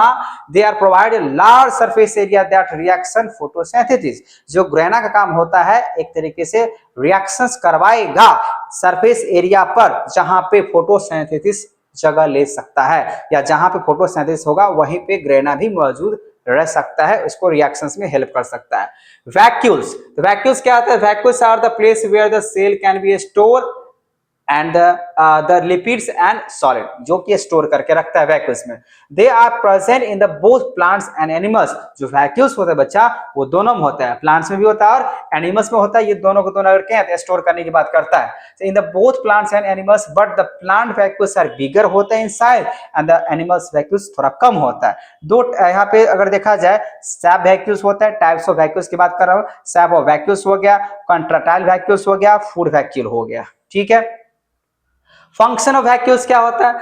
Speaker 1: they are provide a large surface area that reaction photosynthesis. जो ग्रेना का काम होता है एक तरीके से रिएक्शंस करवाएगा सरफेस एरिया पर जहां पे फोटोसिंथेसिस जगह ले सकता है, या जहां पे फोटोसिंथेसिस होगा वहीं पे ग्रेना भी मौजूद रह सकता है, इसको रिएक्शंस में हेल्प कर सकता है। वैक्यूल्स, तो वैक्यूल्स क्या होता है, vacuoles are the place where the cell can be store and the lipids and solid, जो कि स्टोर करके रखता है वैक्यूल्स में। They are present in the both plants and animals. जो वैक्यूल्स होता है बच्चा वो दोनों में होता है, प्लांट्स में भी होता है और एनिमल्स में होता है, ये दोनों को दोनों करके स्टोर करने की बात करता है। In the both plants and animals but the plant vacuoles are bigger होता है in size and the animals vacuoles थोड़ा कम होता है। दो यहाँ पे अगर देखा जाए सैप वैक्यूल्स होता है, टाइप्स ऑफ वैक्यूल्स की बात कर रहा हूँ, सैप ऑफ वैक्यूल्स हो गया, कंट्राटाइल वैक्यूल्स हो गया, फूड वैक्यूल हो गया, ठीक है। फंक्शन ऑफ वैक्यूल्स क्या होता है,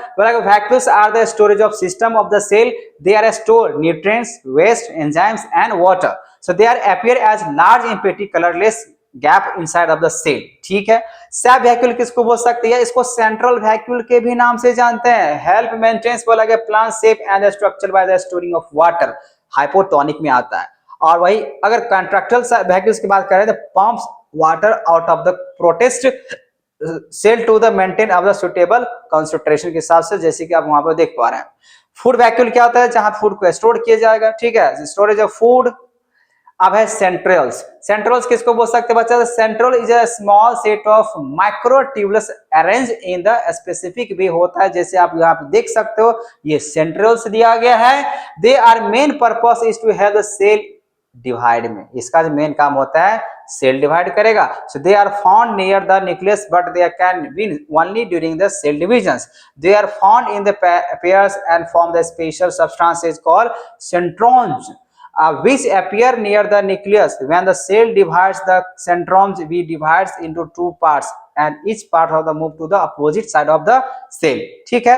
Speaker 1: vacuoles are the storage of system of the cell, they are store nutrients, waste, enzymes and water, so they are appear as large empty colourless gap inside of the cell. ठीक है। सब vacuole किसको बोल सकते हैं? इसको central vacuole के भी नाम से जानते हैं। हेल्प मेंटेन्स बोला गया plant shape and structure by the storing of water, hypotonic में आता है। और वही अगर कॉन्ट्रैक्टल वैक्यूल्स की बात करें तो pumps water out of the protist cell to the maintain of the suitable concentration के हिसाब से, जैसे कि आप वहां पर देख पा रहे हैं। फूड वैक्यूल क्या होता है? जहां फूड को स्टोर किया जाएगा, ठीक है, स्टोरेज ऑफ फूड। अब है सेंट्रल्स। सेंट्रल्स किसको बोल सकते हैं बच्चा? Central is a small set of microtubules arrange in the specific way होता है, जैसे आप यहाँ पे देख सकते हो, ये सेंट्रल्स दिया गया है। They are main purpose is to help the cell divide में, इसका जो मेन काम होता है सेल डिवाइड करेगा। So they are found near the nucleus but they can be only during the cell divisions. They are found in the pairs and form the special substances called centrosomes which appear near the nucleus. When the cell divides, the centromes be divides into two parts and each part of the move to the opposite side of the cell. ठीक है।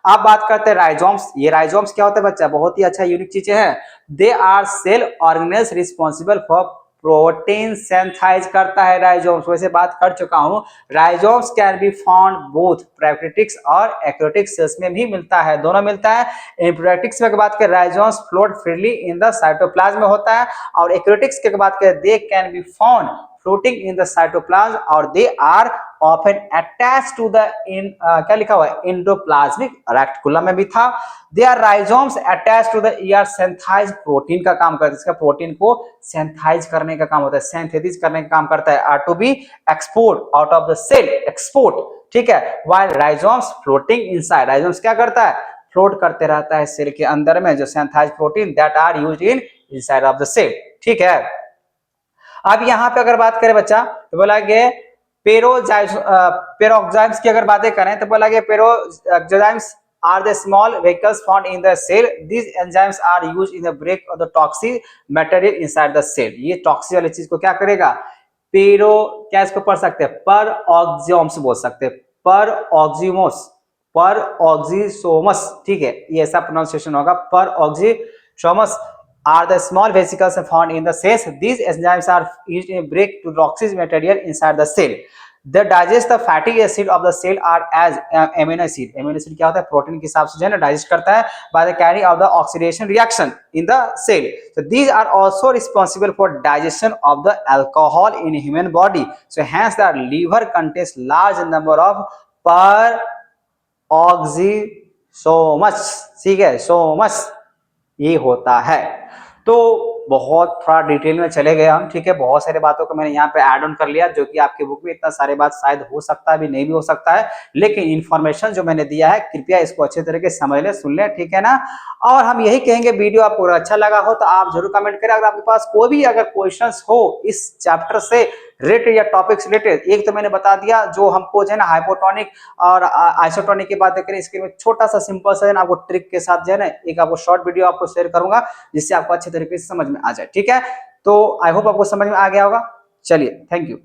Speaker 1: अब बात करते हैं rhizomes. ये rhizomes क्या होता है बच्चा? बहुत ही अच्छा यूनिक चीजें हैं। They are cell organelles responsible for protein synthesize करता है राइजोम्स। वैसे बात कर चुका हूं, ribosomes can be found both prokaryotics और यूकैरियोटिक सेल्स में भी मिलता है, दोनों मिलता है। इन प्रोकैरियोटिक्स में बात करें ribosomes float freely in the cytoplasm में होता है, और यूकैरियोटिक्स की बात करें they can be found floating in the cytoplasm और they are often attached to the क्या लिखा हुआ है? एंडोप्लाज्मिक रेटिकुलम में भी था। They are ribosomes attached to the ER synthesize protein का काम करता है, इसका प्रोटीन को सिंथेसाइज करने का काम होता है, सिंथेसिस करने का काम करता है। Are to be export out of the cell, export, ठीक है। While ribosomes floating inside, ribosomes क्या करता है? फ्लोट करते रहता है सेल के अंदर में, जो synthesize protein that are used in inside of the cell, ठीक है। अब यहाँ पे अगर बात करें बच्चा तो बोला गया पेरोक्साइम्स की अगर बातें करें तो बोला गया पेरोक्साइम्स are the small vehicles found in the cell. These enzymes are used in the break of the toxic material inside the cell. ये टॉक्सिक वाली चीज को क्या करेगा? पेरो, क्या इसको पढ़ सकते हैं? पर ऑक्सियोम्स बोल सकते हैं, पर ऑक्सियोमोस, पर ऑक्सीसोमस, ठीक है, ये ऐसा प्रोनाउंसिएशन होगा, पर ऑक्सीसोमस are the small vesicles found in the cells. These enzymes are used in break to toxic material inside the cell. They digest the fatty acid of the cell are as amino acid. Amino acid क्या होता है? Protein के हिसाब से जो है ना digest करता है by the carrying of the oxidation reaction in the cell. So these are also responsible for digestion of the alcohol in human body. So hence the liver contains large number of per oxysomes. ठीक है, सोमस ये होता है। तो बहुत थोड़ा detail में चले गए हम, ठीक है। बहुत सारे बातों को मैंने यहाँ पे ऐड ऑन कर लिया, जो कि आपके बुक में इतना सारे बात शायद हो सकता है भी नहीं भी हो सकता है, लेकिन इन्फॉर्मेशन जो मैंने दिया है कृपया इसको अच्छे तरीके से समझ ले, सुन ले, ठीक है ना। और हम यही कहेंगे वीडियो आपको अच्छा लगा हो तो आप जरूर कमेंट करें। अगर आपके पास कोई भी अगर क्वेश्चंस हो इस चैप्टर से रिलेटेड या टॉपिक्स रिलेटेड, एक तो मैंने बता दिया जो हमको जो है ना हाइपोटोनिक और आइसोटोनिक की बातें करें, इसके में छोटा सा सिंपल सा है ना आपको ट्रिक के साथ जो है ना एक आपको शॉर्ट वीडियो आपको शेयर करूंगा, जिससे आपको अच्छे तरीके से समझ में आ जाए, ठीक है। तो आई होप आपको समझ में आ गया होगा। चलिए, थैंक यू।